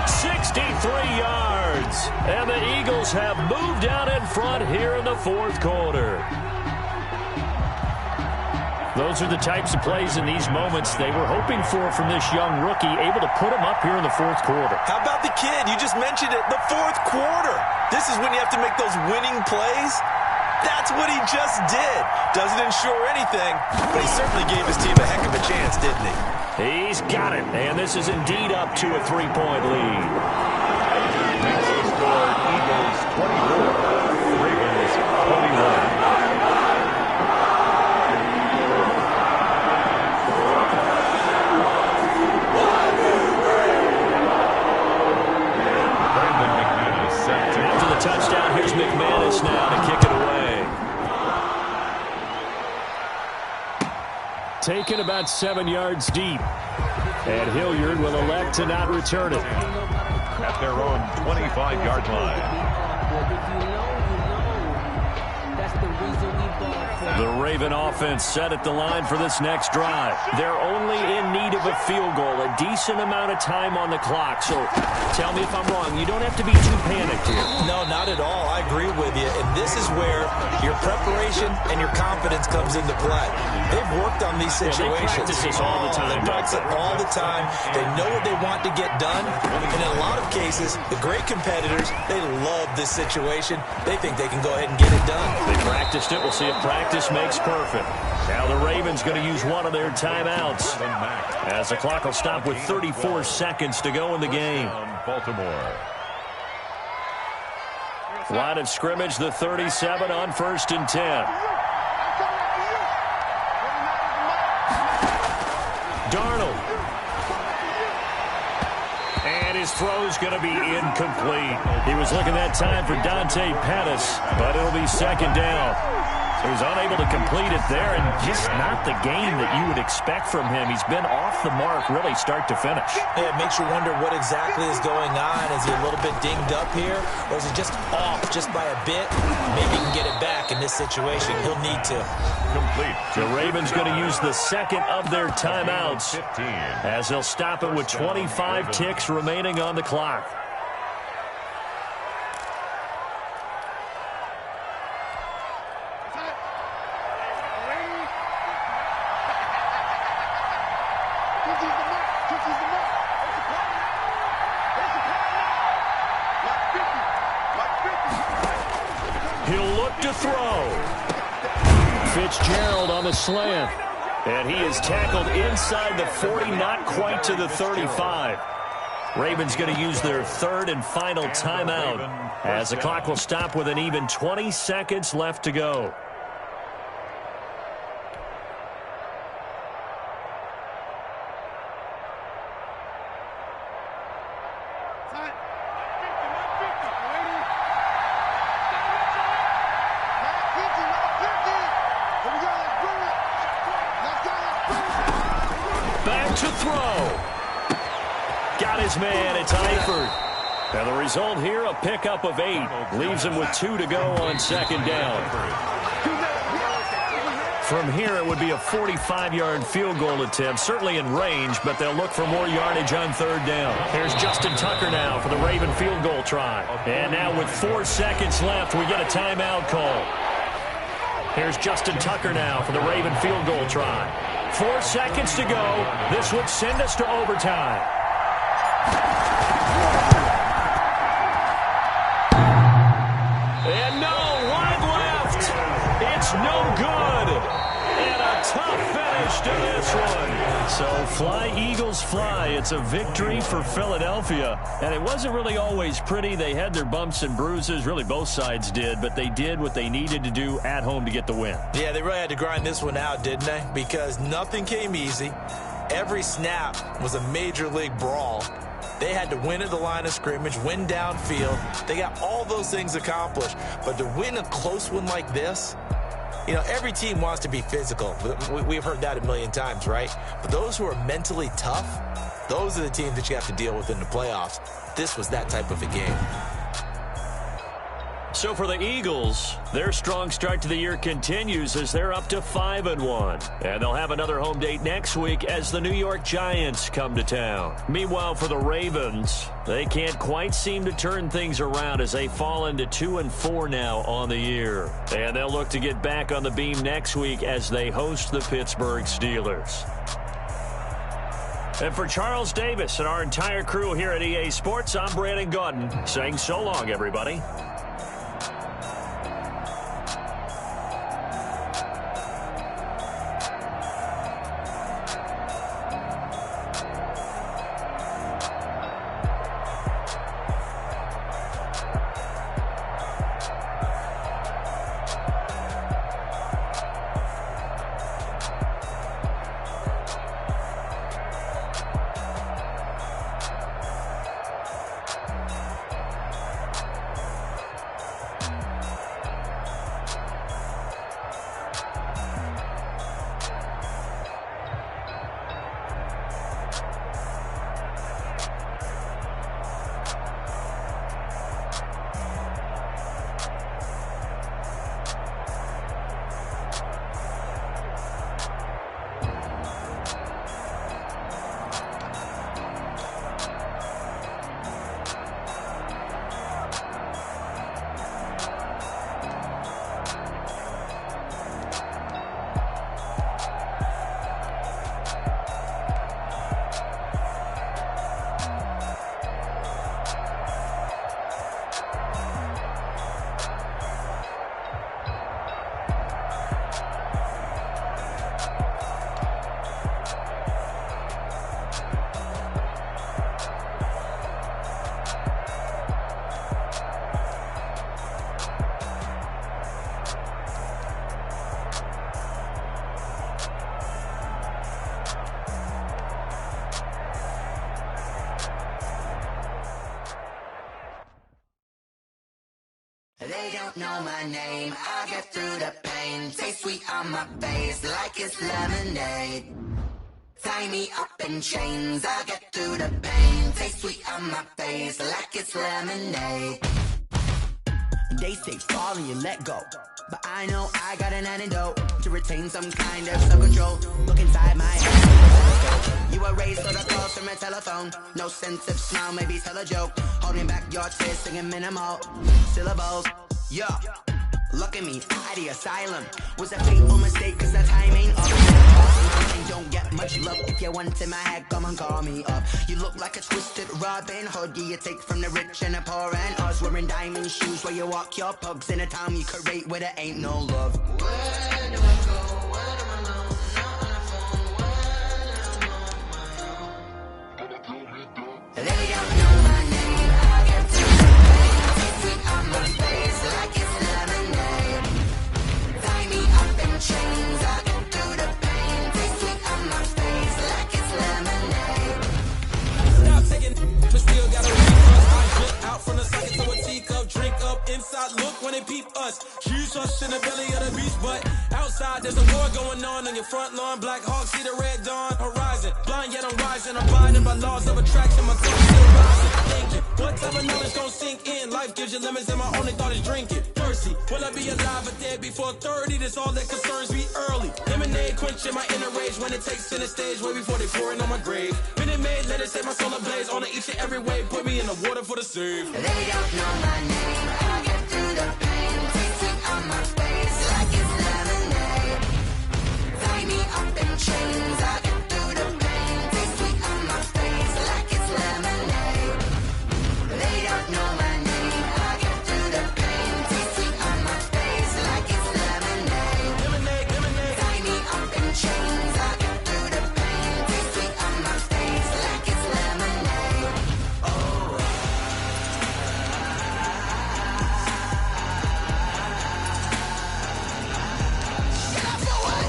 63 yards. And the Eagles have moved out in front here in the 4th quarter. Those are the types of plays in these moments they were hoping for from this young rookie, able to put him up here in the fourth quarter. How about the kid? You just mentioned it, the fourth quarter. This is when you have to make those winning plays. That's what he just did. Doesn't ensure anything, but he certainly gave his team a heck of a chance, didn't he? He's got it, and this is indeed up to a 3-point lead. Makes the score Eagles 24, Ravens 21. After the touchdown, here's McManus now to kick it away. Taken about 7 yards deep. And Hilliard will elect to not return it. At their own 25-yard line. The Raven offense set at the line for this next drive. They're only in need of a field goal, a decent amount of time on the clock. So tell me if I'm wrong. You don't have to be too panicked here. No, not at all. I agree with you. And this is where your preparation and your confidence comes into play. They've worked on these situations. They practice this all the time. They practice it all the time. They know what they want to get done. And in a lot of cases, the great competitors, they love this situation. They think they can go ahead and get it done. They practiced it. We'll see if practice makes perfect. Now the Ravens going to use one of their timeouts as the clock will stop with 34 seconds to go in the game. Baltimore. Line of scrimmage, the 37 on 1st and 10. Darnold. And his throw's going to be incomplete. He was looking that time for Dante Pettis, but it'll be second down. So he's unable to complete it there, and just not the game that you would expect from him. He's been off the mark really start to finish. Yeah, it makes you wonder what exactly is going on. Is he a little bit dinged up here, or is he just off just by a bit? Maybe he can get it back in this situation. He'll need to. Complete. The Ravens going to use the second of their timeouts 15. as they'll stop it with 25 ticks remaining on the clock. He'll look to throw. Fitzgerald on the slant. And he is tackled inside the 40, not quite to the 35. Ravens going to use their third and final timeout as the clock will stop with an even 20 seconds left to go. Back to throw. Got his man. It's Eifert. And the result here, a pickup of 8. Leaves him with 2 to go on second down. From here, it would be a 45-yard field goal attempt, certainly in range, but they'll look for more yardage on third down. Here's Justin Tucker now for the Raven field goal try. And now with 4 seconds left, we get a timeout call. Here's Justin Tucker now for the Raven field goal try. 4 seconds to go. This would send us to overtime. And no, one left. It's no good. And a tough finish to this one. So fly, Eagles, fly. It's a victory for Philadelphia. And it wasn't really always pretty. They had their bumps and bruises. Really, both sides did. But they did what they needed to do at home to get the win. Yeah, they really had to grind this one out, didn't they? Because nothing came easy. Every snap was a major league brawl. They had to win at the line of scrimmage, win downfield. They got all those things accomplished. But to win a close one like this, you know, every team wants to be physical. We've heard that a million times, right? But those who are mentally tough, those are the teams that you have to deal with in the playoffs. This was that type of a game. So for the Eagles, their strong start to the year continues as they're up to 5-1. And they'll have another home date next week as the New York Giants come to town. Meanwhile, for the Ravens, they can't quite seem to turn things around as they fall into 2-4 now on the year. And they'll look to get back on the beam next week as they host the Pittsburgh Steelers. And for Charles Davis and our entire crew here at EA Sports, I'm Brandon Gaudin saying so long, everybody. They don't know my name, I get through the pain. Taste sweet on my face like it's lemonade. Tie me up in chains, I get through the pain. Taste sweet on my face like it's lemonade. They say fall and you let go, but I know I got an antidote to retain some kind of self-control. Look inside my head. You were raised on the calls from a telephone. No sense of smile, maybe tell a joke. Holding back your tears, singing minimal syllables. Yeah, look at me, out of the asylum. Was a fateful mistake, cause the time ain't up. And don't get much love. If you want in my head, come and call me up. You look like a twisted Robin Hood. You take from the rich and the poor and us. Wearing diamond shoes where you walk your pugs in a town you create where there ain't no love. Where do I go? Where do I know? Not on the phone. When I'm on my own. They don't know my name. I get to the pain. Taste sweet on my face like it's lemonade. Tie me up in chains. I get through the pain. Taste sweet on my face like it's lemonade. Stop taking, but still got a refund. I drip out from the socket to a teacup. Drink up inside. Look when they peep us. Huge us in the belly of the beach, but outside there's a war going on your front lawn. Black Hawk see the red dawn horizon. Blind yet I'm rising. Abiding by laws of attraction. My thoughts still rising. Thinking, what type of knowledge gon' sink in? Life gives you lemons and my only thought is drinking. Thirsty, will I be alive or dead before 30? That's all that concerns me early. Lemonade quenching my inner rage when it takes center stage way before they pour it on my grave. Minute Maid, let it set my soul ablaze. On each and every way, put me in the water for the save. They don't know my name. I get through the pain. Taste sweet on my face like it's lemonade. Tie me up in chains. I get through the pain. Taste sweet on my face like it's lemonade. They don't know my name. I get through the pain. Taste sweet on my face like it's lemonade. Lemonade, lemonade. Tie me up in chains. I get through the pain. Taste sweet on my face like it's lemonade. Oh. Shut up for what?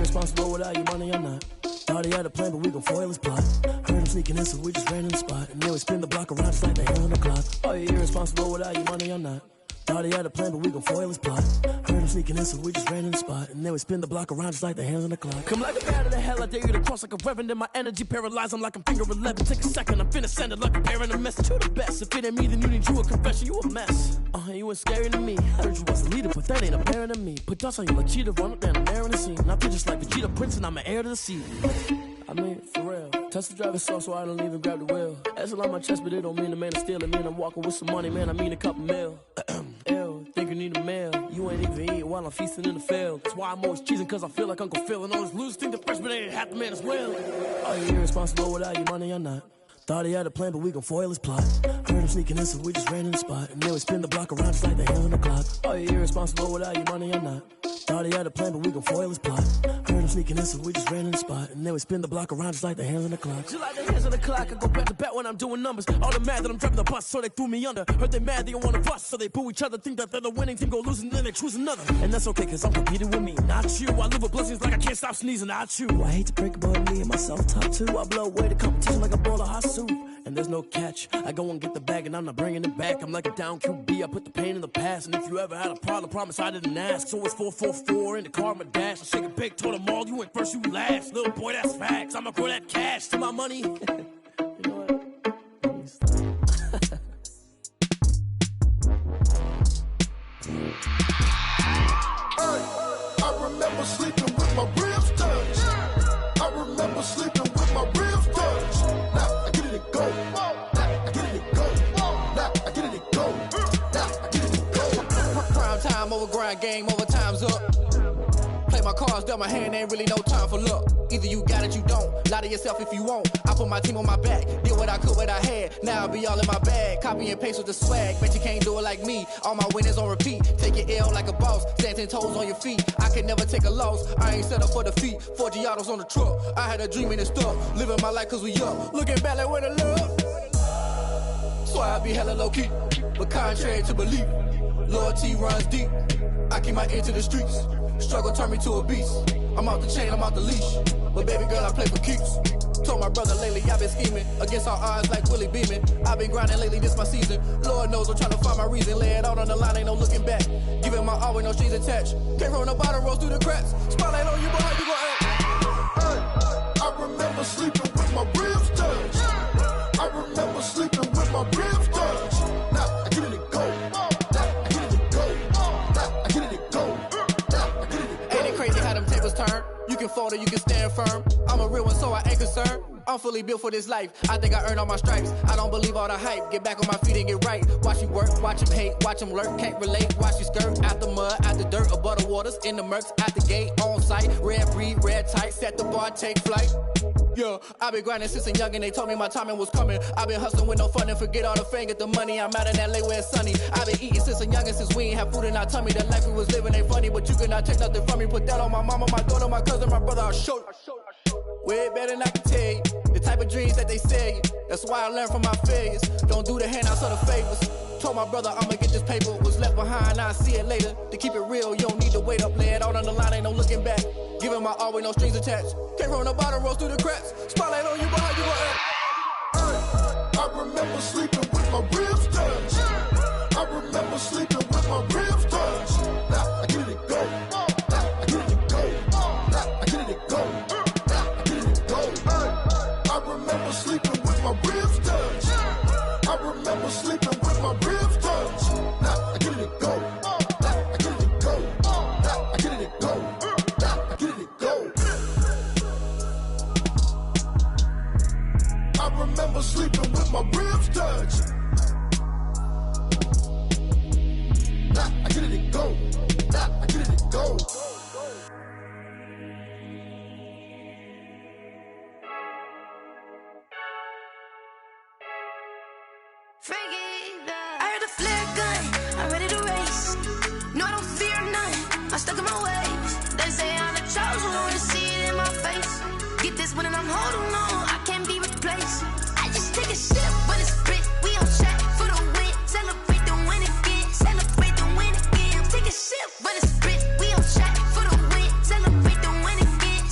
irresponsible without your money or not. Thought he had a plan, but we gon' foil his plot. Heard him sneaking in, so we just ran in the spot. And then we spin the block around just like the hands on the clock. Oh, you irresponsible without your money or not. Thought he had a plan, but we gon' foil his plot. Heard him sneaking in, so we just ran in the spot. And then we spin the block around just like the hands on the clock. Come like a bat of the hell, I dare you to cross like a reverend. And my energy paralyzed, I'm like I'm finger 11. Take a second, I'm finna send it like a parent a message. You the best, if it ain't me, then you need you a confession. You a mess, you ain't scary to me. Heard you was a leader, but that ain't apparent to me. Put dust on you like cheetah, run up down the air in the scene. I feel just like Vegeta Prince, and I'm an heir to the sea. I mean, for real. Touch the driver's sauce, so I don't even grab the wheel. That's on my chest, but it don't mean the man is stealing. Man, I'm walking with some money, man, I mean a couple mil. Ew, think you need a meal. You ain't even eating while I'm feasting in the field. That's why I'm always cheesing, cause I feel like Uncle Phil. And all those losers think the freshman ain't half the man as well. Are you irresponsible without your money or not? Thought he had a plan, but we gon' foil his plot. Heard him sneaking in, so we just ran in the spot. And then we spin the block around just like the hands on the clock. Are you irresponsible without your money or not? Thought he had a plan, but we gon' foil his plot. Heard him sneaking in, so we just ran in the spot. And then we spin the block around just like the hands on the clock. Just like the hands on the clock, I go back to back when I'm doing numbers. All the mad that I'm driving the bus, so they threw me under. Heard they mad, they don't wanna bust, so they boo each other. Think that they're the winning team, go losing, then they choose another. And that's okay, cause I'm competing with me, not you. I live with blessings like I can't stop sneezing, not you. I hate to break it, but me and myself top two. I blow away the competition like a bowl of hot soup. And there's no catch. I go and get the bag and I'm not bringing it back. I'm like a down QB, I put the pain in the past. And if you ever had a problem, promise I didn't ask. So it's 444 in the car, my dash. I shake a big, told them all, you went first, you last. Little boy, that's facts. I'ma grow that cash to my money. You know what? I remember sleeping with my ribs touched. I remember sleeping with my ribs touched. Now I get it and go. Now I get it and go. Now I get it and go. Now I get it and go. Prime time over grind game, over time's up. Play my cards, dealt my hand, ain't really no time for luck. Either you got it, you don't. Lie to yourself if you won't. I put my team on my back, did what I could, what I had. Now I'll be all in my bag, copy and paste with the swag. Bet you can't do it like me. All my winners on repeat. Take your L like a boss, stand 10 toes on your feet. I can never take a loss. I ain't set up for defeat. 4 Giottos on the truck. I had a dream and it stuck. Living my life cause we up. Looking back like where the love. So I be hella low key, but contrary to belief, loyalty runs deep. I keep my ear to the streets. Struggle turned me to a beast. I'm out the chain, I'm out the leash. But baby girl, I play for keeps. Told my brother lately, I've been scheming against all odds like Willie Beeman. I've been grinding lately, this my season. Lord knows I'm trying to find my reason. Lay it out on the line, ain't no looking back. Giving my all with no strings attached. Came from the bottom, rose through the cracks. Spotlight on you, boy, how you gon' act? I remember sleeping with my ribs touched. I remember sleeping with my ribs touched. Now I get it and go. Now I get it and go. Now I get it and go. Now I get it and go. Ain't it crazy how them tables turn? You can fold or you can stand firm. I'm a real one, so I ain't concerned. I'm fully built for this life. I think I earned all my stripes. I don't believe all the hype. Get back on my feet and get right. Watch you work, watch him hate, watch him lurk. Can't relate, watch you skirt. Out the mud, out the dirt, above the waters, in the murks, out the gate, on site. Red breed, red tight, set the bar, take flight. Yeah, I been grinding since a youngin', they told me my timing was coming. I been hustling with no fun and forget all the fame, get the money. I'm out in LA where it's sunny. I been eating since a youngin', since we ain't have food in our tummy. The life we was living ain't funny, but you cannot take nothing from me. Put that on my mama, my daughter, my cousin, my brother, I'll show you. Way better than I can tell you. The type of dreams that they sell you. That's why I learned from my failures. Don't do the handouts or the favors. Told my brother I'ma get this paper. Was left behind, I'll see it later. To keep it real, you don't need to wait up. Lay it out on the line, ain't no looking back. Giving my all with no strings attached. Came from the bottom, rose through the cracks. Spotlight on you, but how you gon' act? I remember sleeping with my ribs touched. I remember sleeping with my ribs touched. Now I get it and go. Now I get it and go. Now I get it and go. Now I get it and go. I remember sleeping with my ribs touched. I remember sleeping with my ribs touched. Now I get it and go. Now I get it and go. Now I get it and go. Now I get it and go. I remember sleeping with my ribs touched. Now I get it and go. Now I get it and go. I heard a flare gun, I'm ready to race. No, I don't fear none, I'm stuck in my ways. They say I'm the chosen one, to see it in my face. Get this one and I'm holding on, I can't be replaced. I just take a sip when it's spit, we on track for the win. Celebrate the win again, celebrate the win again. Take a sip when it's spit, we on track for the win. Celebrate the win again,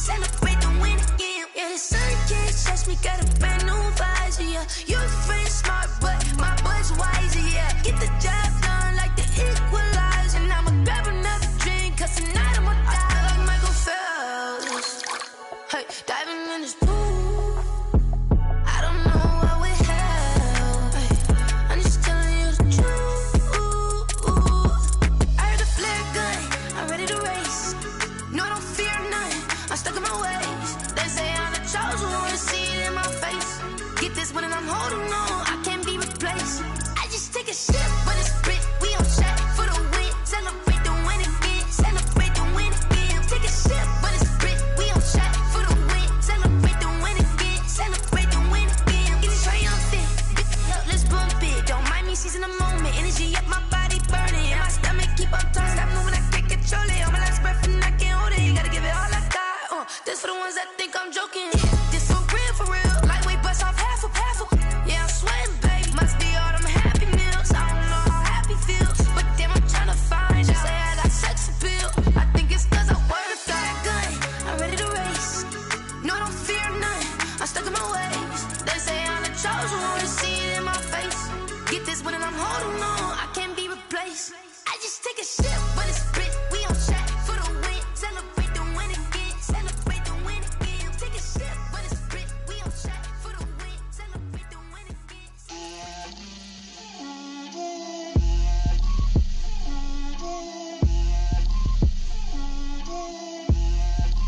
I just take a sip, but it's split. We on track for the win. Celebrate the win again. Celebrate the win again. Take a sip, but it's split. We on track for the win. Celebrate the win again.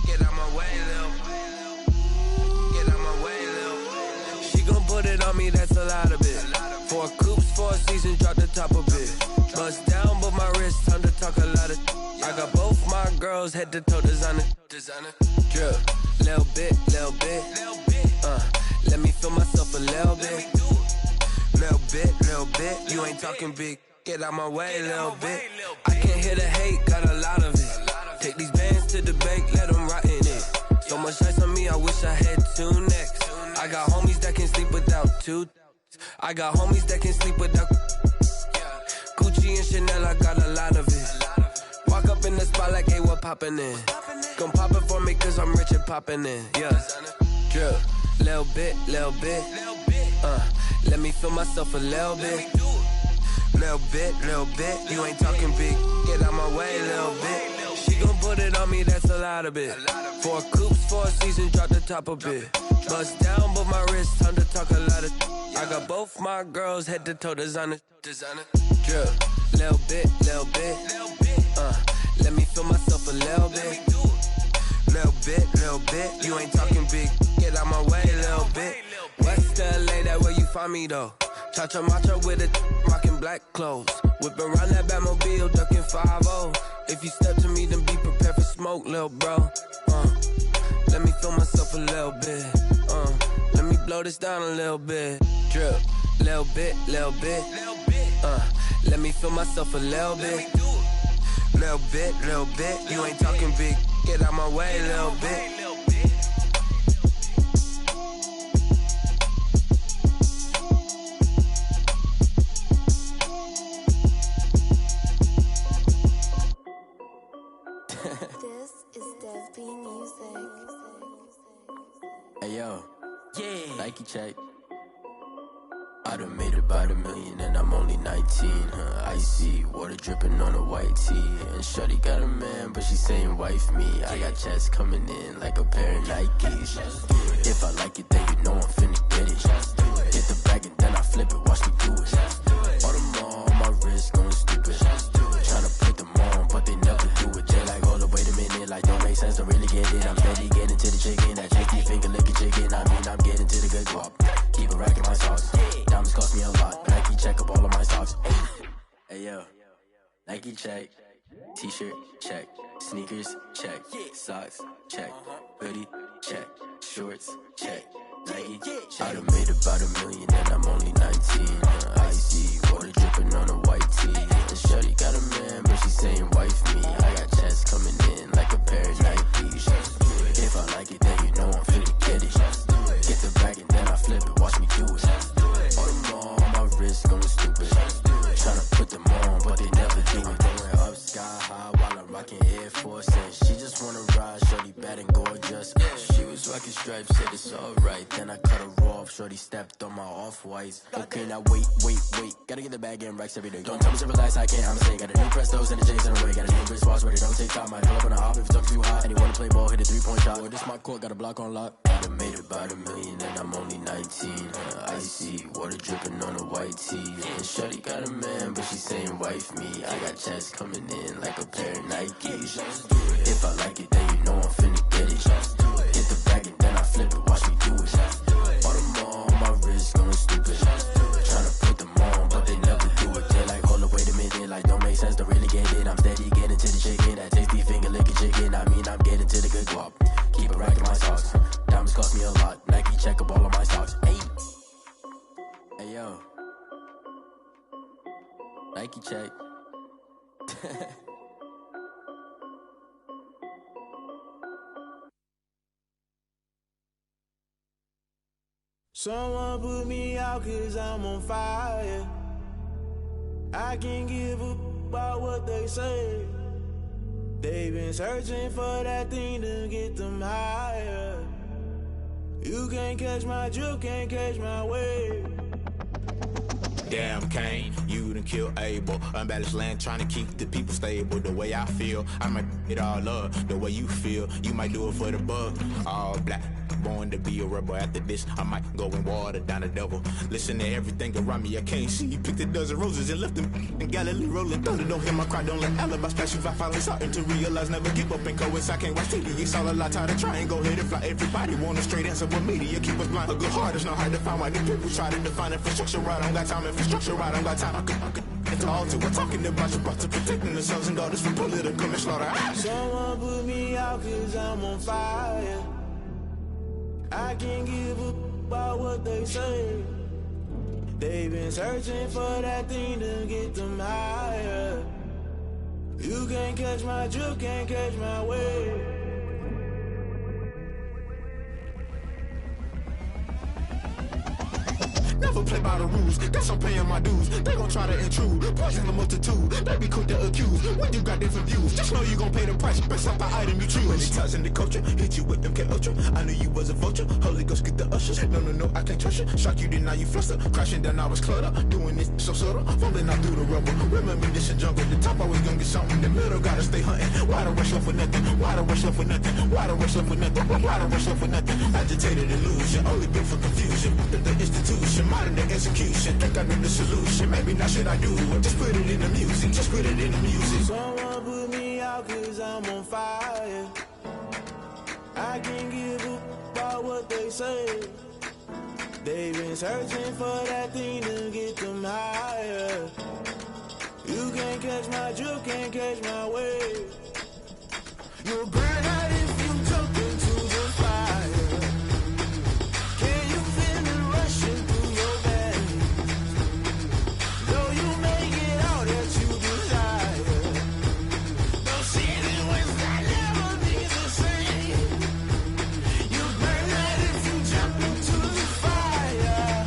Get out my way, Lil. Get out my way, Lil. She gon' put it on me, that's a lot of it. 4 coops, 4 seasons, drop the top of it. Bust down, but my wrist, time to talk a lot of. I got both my girls, head to toe designer. Drip, little bit, little bit. Let me feel myself a little bit. Little bit. You ain't talking big. Get out my way, little bit. I can't hear the hate, got a lot of it. Take these bands to the bank, let them rot in it. So much ice on me, I wish I had 2 necks. I got homies that can sleep without 2. I got homies that can sleep without Gucci and Chanel, I got a lot of it. Walk up in the spot like, hey, what poppin' in? Gon' pop it for me cause I'm rich and poppin' in. Yeah, drip, little bit. Let me feel myself a little bit. Little bit. You ain't talking big. Get out my way, little bit. She gon' put it on me, that's a lot of it. 4 coops, 4 seasons, drop the top of it. Bust down, but my wrist, time to talk a lot of. I got both my girls, head to toe designer. Drip, little bit. Let me feel myself a little bit. Little bit. You ain't talking big. Get out my way, little bit. West LA, that where you find me though. Cha-cha matcha with a rockin' black clothes. Whip around that Batmobile, ducking 5-0. If you step to me, then be prepared for smoke, little bro. Let me feel myself a little bit. Let me blow this down a little bit. Drip, little bit. Let me feel myself a little bit. Little bit. You ain't talking big. Get out my way, little bit. This is Dev B Music. Hey yo, Nike check. I done made about $1 million and I'm only 19. Icy water dripping on a white tee. And shorty got a man, but she saying wife me. I got checks coming in like a pair of Nikes. If I like it, then you know I'm finna get it. Hit the bag and then I flip it, watch me do it. All them on my wrist going stupid. Tryna put them on, but they never do it. They like, hold up, wait a minute, like don't make sense, don't really get it. I'm steady getting to the chicken, that chicky finger licking chicken. I mean, I'm getting to the good guap. Keep a rack in my socks. Diamonds cost me a lot. Nike check up all of my socks. Hey yo, Nike check. T-shirt check. Sneakers check. Socks check. Hoodie check. Shorts check. Nike check. I done made about $1 million and I'm only 19. Icy water dripping on a white tee. And shorty got a man, but she saying wife me. I got checks coming in like a pair of Nikes. If I like it, then you know I'm finna get it. Get the bag and then I flip it, watch me do it. All them on my wrist going stupid. Tryna put them on, but they never do it. Going up sky high while I'm rocking Air Force. And she just wanna ride, shorty bad and gorgeous. She was rocking stripes, said it's alright. Then I cut her off, shorty stepped on my off-whites. Okay, now wait. Gotta get the bag and racks every day. Don't tell me to relax, I can't, I'ma say. Got a new Prestos and the J's in the way. Got a new wristwatch, but it don't take time. I pull up on the hop if it's too hot. And you wanna play ball, hit a 3-point shot. Or this my court, got a block on lock. I done made about $1 million and I'm only 19. Icy water dripping on a white tee. And shorty got a man, but she saying wife me. I got checks coming in like a pair of Nikes. If I like it, then you know I'm finna get it. Hit the bag and then I flip it, watch me do it. All them on my wrist going stupid. Tryna put them on, but they never do it. They like, hold up, wait a minute, like don't make sense, don't really get it. I'm steady getting to the chicken, that tasty finger licking chicken. I mean, I'm getting to the good guap. Keep a rack in my socks. Diamonds cost me a lot. Nike check up all of my socks. Hey yo, Nike check. Someone put me out cause I'm on fire. I can't give a about what they say. They've been searching for that thing to get them higher. You can't catch my drift, can't catch my wave. Damn, Kane, you done killed Abel. Unbalanced land, trying to keep the people stable. The way I feel, I might it all up. The way you feel, you might do it for the bug. All black, born to be a rebel. After this, I might go and water down the devil. Listen to everything around me, I can't see. Picked a dozen roses and left them in Galilee rolling thunder. Don't hear my cry, don't let alibis pass you. I finally starting to realize, never give up and coincide. I can't watch TV, it's all a lot. Tired of trying, go ahead and fly. Everybody want a straight answer, but media keep us blind. A good heart is not hard to find. Why the people try to define infrastructure right? I don't got time, infrastructure right? I don't got time. I could it's all to we're talking about your brother protecting the sons and daughters from political manslaughter. Someone put me out cause I'm on fire. I can't give up about what they say. They've been searching for that thing to get them higher. You can't catch my drift, can't catch my wave. Never play by the rules, guess I'm paying my dues. They gon' try to intrude, poison the multitude. They be quick to accuse, when you got different views. Just know you gon' pay the price, based off the item you choose. When it ties in the culture, hit you with them K-Ultra. I knew you was a vulture, Holy Ghost get the ushers. No, I can't trust you. Shock you, then now you fluster. Crashing down, I was cluttered. Doing this so subtle, falling out through the rubble. Remember this a jungle, the top always gonna get something. In the middle, gotta stay hunting. Why the rush left for nothing? Why the rush left for nothing? Why the rush left for nothing? Why the rush left for nothing? Agitated illusion, only built for confusion. The institution, modern day execution. Think I know the solution. Maybe not should I do it? Just put it in the music. Just put it in the music. Someone put me out cause I'm on fire. I can't give up about what they say. They've been searching for that thing to get them higher. You can't catch my drift, can't catch my wave. You'll burn out if you jump into the fire. Can you feel it rushing through your veins? Though you may get all that you desire, those seasons when I never be the same. You burn out if you jump into the fire.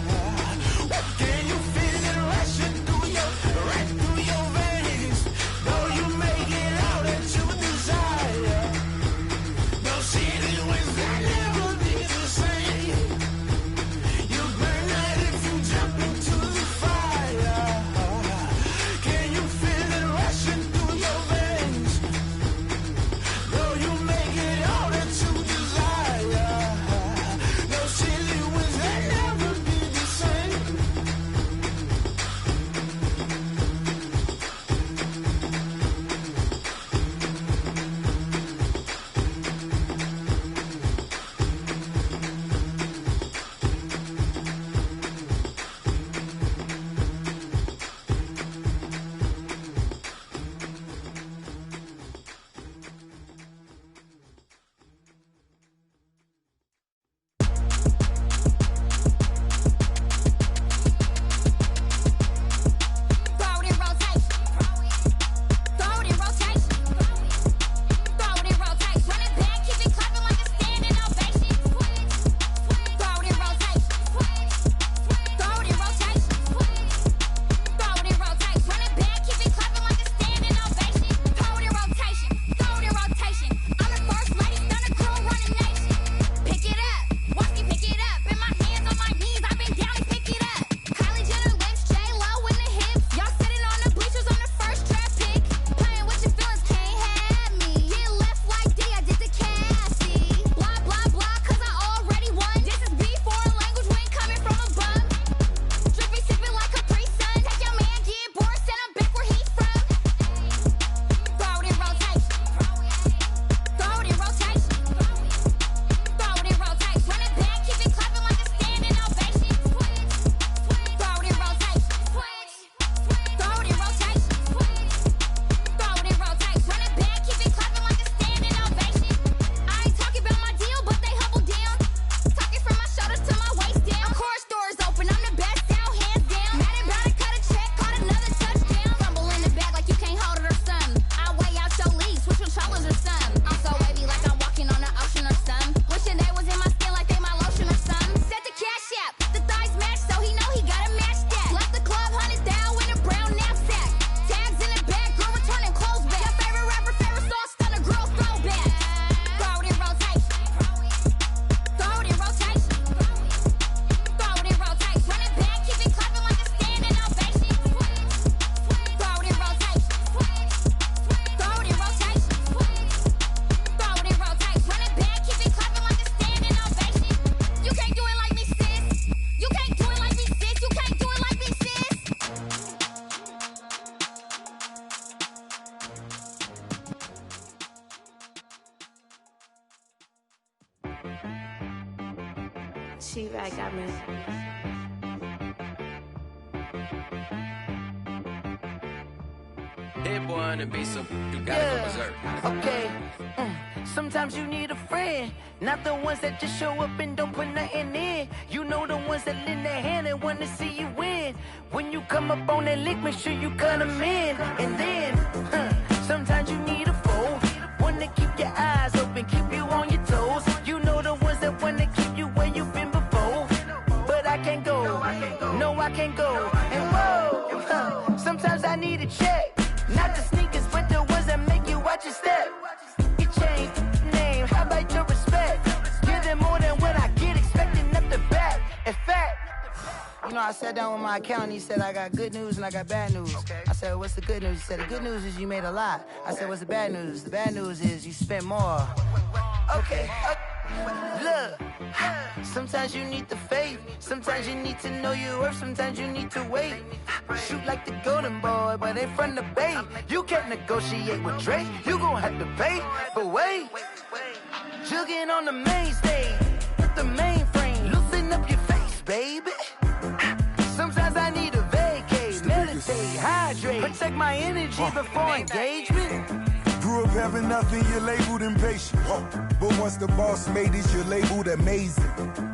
Can you feel it rushing through right through your veins? Though you may get all that you desire. She-Rag got me. Hit one and be some, you gotta go berserk. Okay. Sometimes you need a friend, not the ones that just show up and don't put nothing in. You know the ones that lend their hand and want to see you win. When you come up on that lick, make sure you cut them in. And then, sometimes you need a foe, one to keep your eyes open, keep you on your toes. You know the ones that want to keep you where you've been before. But I can't go, no I can't go. And whoa, sometimes I need a check, not the sneakers, but the ones that make you watch your step. Change name, how about your respect? Give them more than what I get, expecting up the back. In fact, you know, I sat down with my accountant, he said I got good news and I got bad news. I said, what's the good news? He said, the good news is you made a lot. I said, what's the bad news? The bad news is you spent more. Okay, look, sometimes you need the faith, sometimes you need to know your worth, sometimes you need to wait. Shoot like the golden boy, but they from the bay. You can't negotiate with Drake, you gon' have to pay. But wait, jugging on the main stage with the mainframe, loosen up your face, baby. Sometimes I need a vacate, meditate, hydrate, protect my energy before engagement. Grew up having nothing, you're labeled impatient. But once the boss made it, you're labeled amazing.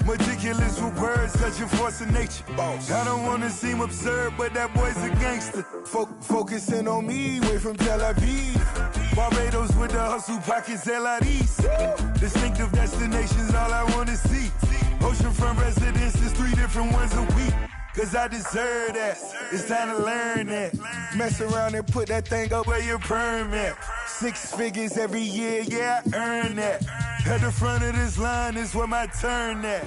Meticulous with words, such a force of nature. I don't wanna seem absurd, but that boy's a gangster. Focusing on me, way from Tel Aviv. Barbados with the hustle pockets, LIDs. Distinctive destinations, all I wanna see. Oceanfront residences, 3 different ones a week. Cause I deserve that, it's time to learn that. Mess around and put that thing up where your permit. 6 figures every year, yeah, I earn that. At the front of this line is where my turn at.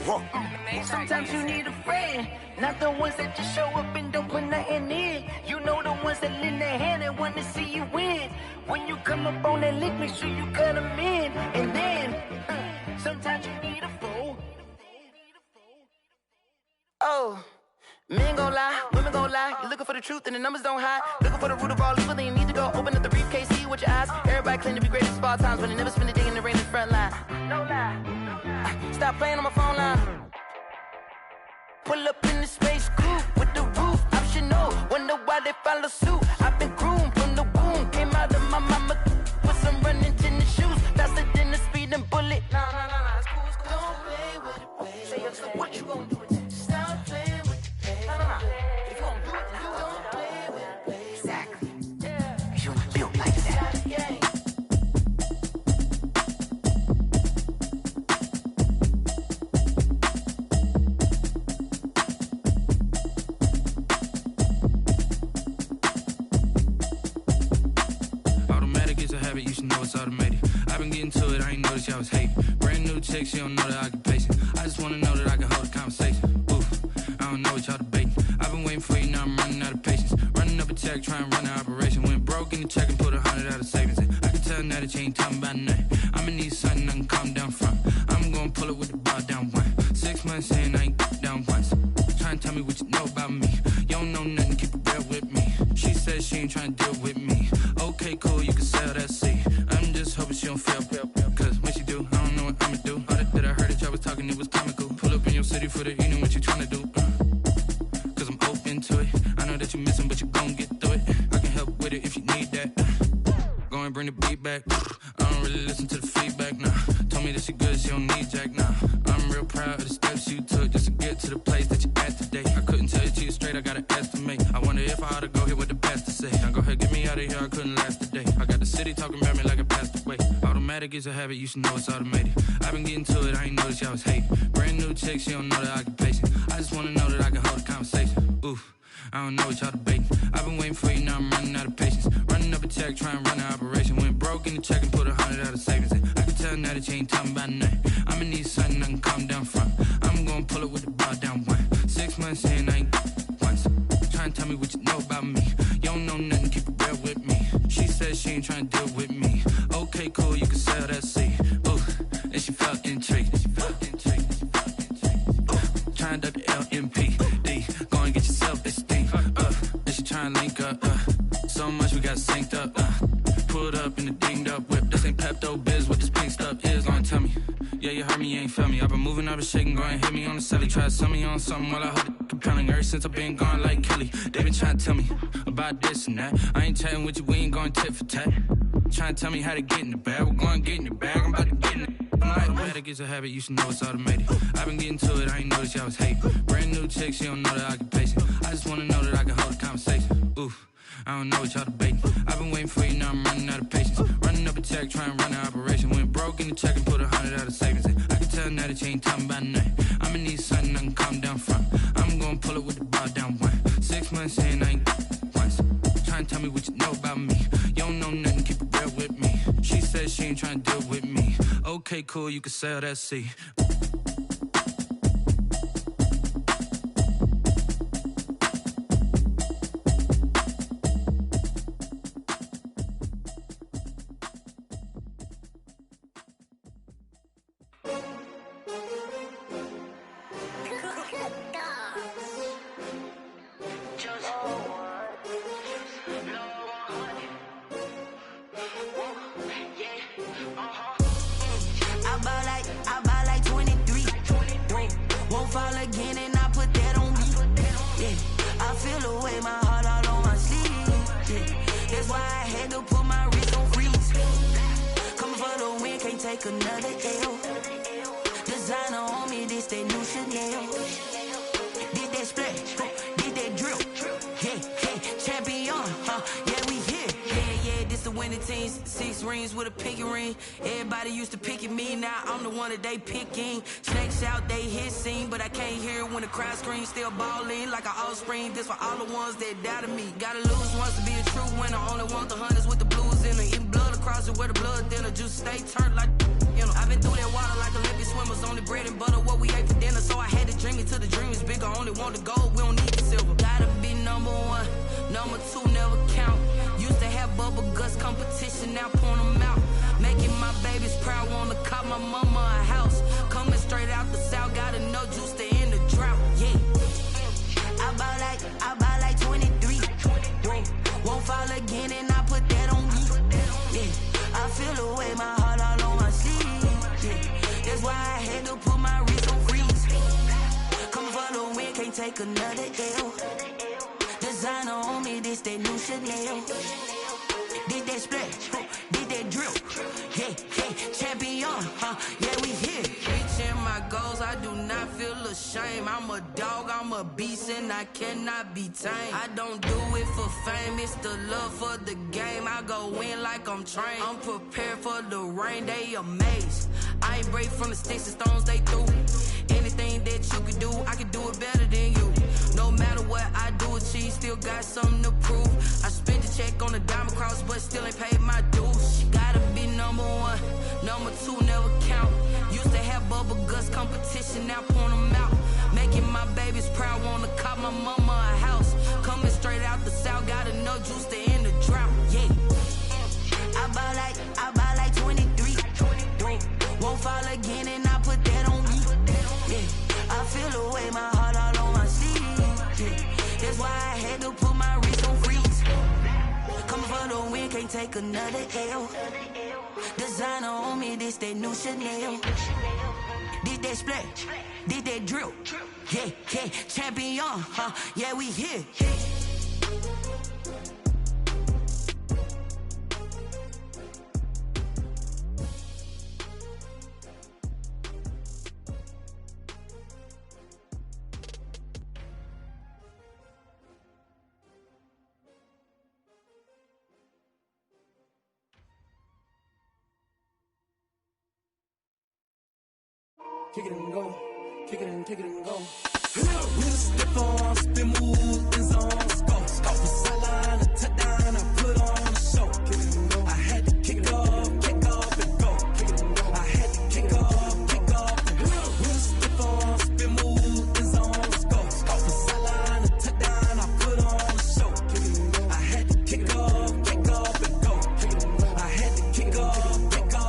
Sometimes you need a friend, not the ones that just show up and don't put nothing in. You know the ones that lend their hand and want to see you win. When you come up on that lick, make sure you cut them in. And then, sometimes you need a foe. Oh. Men gon' lie, women gon' lie. You're looking for the truth and the numbers don't hide. Looking for the root of all evil, then you need to go open up the briefcase, see with your eyes. Everybody claim to be greatest of all times, but they never spend a day in the rain in the front line. No lie. Stop playing on my phone line. Pull up in the space coupe with the roof optional. Wonder why they follow suit. I've been groomed from the womb. Came out of my mama with some running tennis shoes. Faster than the speeding bullet. Nah, it's cool, it's cool. Don't play with it, baby. Say so what you gon' do with it? Stop playing with it. If you gon' do it, then don't play with it, baby. Exactly. Cause you ain't built like that. Automatic is a habit, you should know it's automated. I've been getting to it, I ain't noticed y'all was hating. Brand new chick, she don't know the occupation. I just wanna know that I can hold a conversation. I don't know what y'all debating. I've been waiting for you, now I'm running out of patience. Running up a check, trying to run an operation. Went broke in the check and put 100 out of savings in. I can tell now that you ain't talking about nothing. I'ma need something I can calm down from. I'm gonna pull it with the bar down one. 6 months in, I ain't down once. Trying to tell me what you know about me. You don't know nothing, keep it real with me. She said she ain't trying to deal with me. Okay, cool, you can sell that seat. I'm just hoping she don't fail. Cause when she do, I don't know what I'ma do. All that I heard that y'all was talking, it was comical. Pull up in your city for the evening, what you trying to do? Cause I'm open to it. I know that you missing, but you gon' get through it. I can help with it if you need that. Go and bring the beat back. I don't really listen to the feedback, nah. Told me that she good, she don't need Jack, nah. I'm real proud of the steps you took just to get to the place that you at today. I couldn't tell you to you straight, I gotta estimate. I wonder if I ought to go here with the pastor say. Now go ahead, get me out of here, I couldn't last a day. I got the city talking about me like I passed away. Automatic is a habit, you should know it's automated. I've been getting to it, I ain't noticed y'all was hating. Brand new chick, she don't know the occupation. I just wanna know that I can hold a conversation. Oof, I don't know what y'all debating. I've been waiting for you, now I'm running out of patience. Running up a check, trying to run an operation. Went broke in the check and put 100 out of savings in. I can tell now that you ain't talking about nothing. I'ma need something I can calm down from. I'm gonna pull it with the bar down one. 6 months in, I ain't once. Trying to tell me what you know about me. You don't know nothing, keep it real with me. She said she ain't trying to deal with me. Okay, cool, you can sell that seat. Ooh, and she felt intrigued. Trying to the LMPD. Go and get your self-esteem. And she trying to link up. So much we got synced up. Pulled up in the dinged up whip. This ain't Pepto-Biz, what this pink stuff is. Gonna tell me, Yeah, you heard me, you ain't felt me. I've been moving, I've been shaking, go and hit me on the celly. Try to sell me on something while I hold it compelling. Ever since I've been gone like Kelly, they been trying to tell me about this and that. I ain't chatting with you, we ain't going tit for tat. Trying to tell me how to get in the bag. We're going to get in the bag, I'm about to get in it. I'm like, automatic is a habit, you should know it's automated. I've been getting to it, I ain't noticed y'all was hating. Brand new chick, she don't know that I can pace it. I just wanna know that I can hold a conversation. Oof, I don't know what y'all debating. I've been waiting for you, now I'm running out of patience. Running up a check, trying to run an operation. Went broke in the check and put 100 out of savings in. I can tell now that you ain't talking about nothing. I'ma need something I can calm down from. I'm gonna pull it with the bar down one. 6 months in, I ain't once. Trying to tell me what you know about me. You don't know nothing, keep it real with me. She said she ain't trying to deal with me. Okay, cool, you can sell that seat. They picking snakes out, they hissing, but I can't hear when the crowd screams. Still balling like an offspring. This for all the ones that doubted me. Gotta lose once to be a true winner. Only want the hunters with the blues in it. Eating blood across it where the blood thinner. Juice stay turned like you know. I've been through that water like Olympic swimmers. Only bread and butter what we ate for dinner. So I had to dream it till the dream is bigger. Only want the gold, we don't need the silver. Gotta be number one, number two never count. Used to have bubble guts competition, now point them out. Making my babies proud, wanna cop my mama a house. Coming straight out the south, gotta know juice to end the drought. Yeah, I buy like 23. Won't fall again, and I put that on me. Yeah, I feel the way, my heart all on my sleeve. Yeah, that's why I had to put my wrist on freeze. Coming for the win, can't take another L. Designer on me, this that new Chanel. Did that splash, did that drill. Yeah, champion, yeah, we here. Reaching my goals, I do not feel ashamed. I'm a dog, I'm a beast, and I cannot be tamed. I don't do it for fame, it's the love for the game. I go in like I'm trained. I'm prepared for the rain, they amazed. I ain't break from the sticks and stones they threw. Anything that you could do, I could do it better than you. No matter what I do, achieve, still got something to prove. I spent the check on the diamond cross, but still ain't paid my dues. Gotta be number one, number two never count. Used to have bubble guts competition, now point them out. Making my babies proud, wanna cop my mama a house. Coming straight out the south, gotta know juice to end the drought. Yeah, I buy like 23. Won't fall again, and I put that on me. Yeah, I feel the way, my heart all on my sleeve. Yeah, that's why I had to put my wrist on freeze. Coming for the win, can't take another L. Designer on me, this that new Chanel. Did that splash, did that drill. Yeah, champion, yeah, we here. Kick it and go, kick it and go. With a step on, spin move, in zone, scope. The sideline, a touchdown, I put on the show. I had to kick off and go. I had to kick off and go. With a step on, spin move, in zone, scope. The sideline, a touchdown, I put on the show. I had to kick off and go. I had to kick off and go.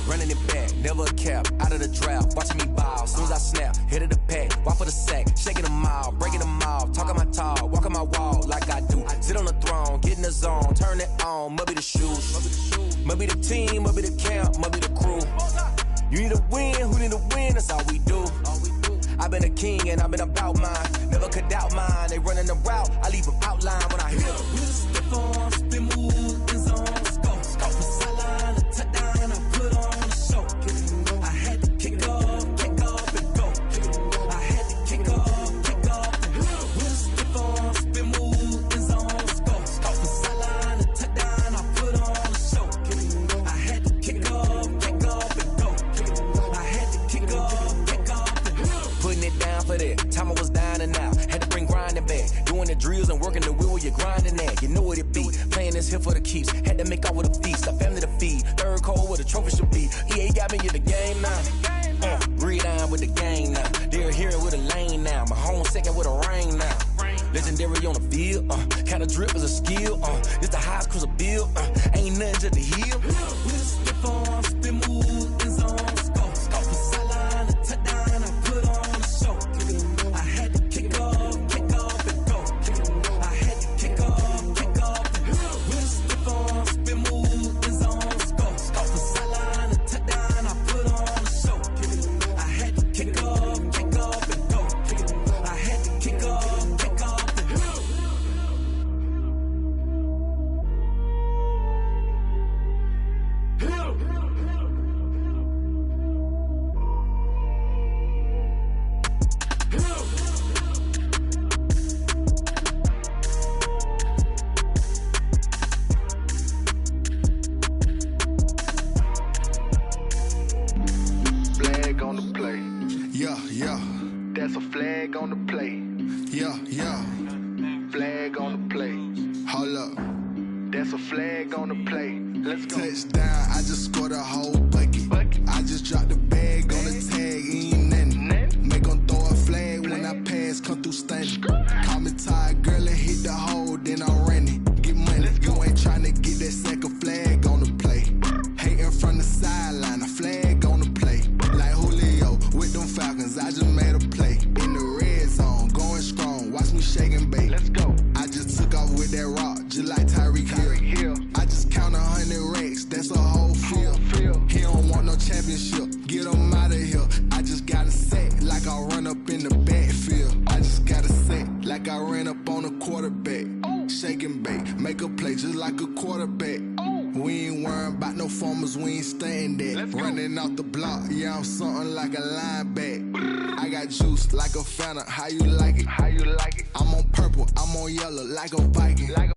Running it back, never a cap, out of the drought, watching me ball. Soon as I snap, hit of the pack, walk for the sack, shaking them all, breaking them off, talking my talk, walking my wall like I do. Sit on the throne, get in the zone, turn it on, must be the shoes, must be the team, must be the camp, must be the crew. You need a win, who need a win? That's all we do. I've been a king and I've been about mine. Never could doubt mine. They running the route, I leave them outline when I hit them. With a stiff arm, spin move, end zone, let's go. From the sideline, a touchdown, I put on a show. I had to kick off and go. I had to kick off and go. With a stiff arm, spin move, end zone, let's go. From the sideline, a touchdown, I put on a show. I had to kick off and go. I had to kick off and go. Putting it down for that. Time I was down and out. Had to bring grinding back. Doing the drills and working the wheel where you're grinding at. You know what it be. Playing this here for the keeps. Had to make out with a feast. A family to feed. Third cold where the trophy should be. EA got me in the game now. Breed on with the game now. They're here with a lane now. My home second with a rain now. Legendary on the field. Kind of drip is a skill. It's the highest cruiser bill. Ain't nothing to the hill. With a stiff arm, spin move, end zone, let's go. Off the sideline, a touchdown, I put on a show. I had to kick off and go. I had to kick off and go. With a stiff arm, spin move, end zone, let's go. Off the sideline, a touchdown, I put on a show. I had to kick off and go. I had to kick off and go. Flag on the play. Yeah, yeah. That's a flag on the play. Yeah, yeah. Flag on the play. Hold up. That's a flag on the play. Let's go. Touchdown, I just scored a whole bucket. I just dropped the bag on the tag, ain't nothing. Make 'em throw a flag when I pass, come through stunning. Call me tired, girl, and hit the hole, then I'm running. Get money, you ain't tryna get that second flag on the play. Hating from the sideline, a flag on the play. Like Julio with them Falcons, I just made a play. In the red zone, going strong, watch me shake and bake. Let's go. I just took off with that rock, just like Tyreek Hill. I just count 100 racks, that's a whole field. He don't want no championship, get him out of here. I just got a set, like I run up in the backfield. I just got a set, like I ran up on a quarterback. Shake and bake, make a play just like a quarterback. We ain't worrying about no formers, we ain't staying there. Running off the block, yeah, I'm something like a lineback. I got juice like a Fanta, how you like it? I'm on purple, I'm on yellow, like a Viking.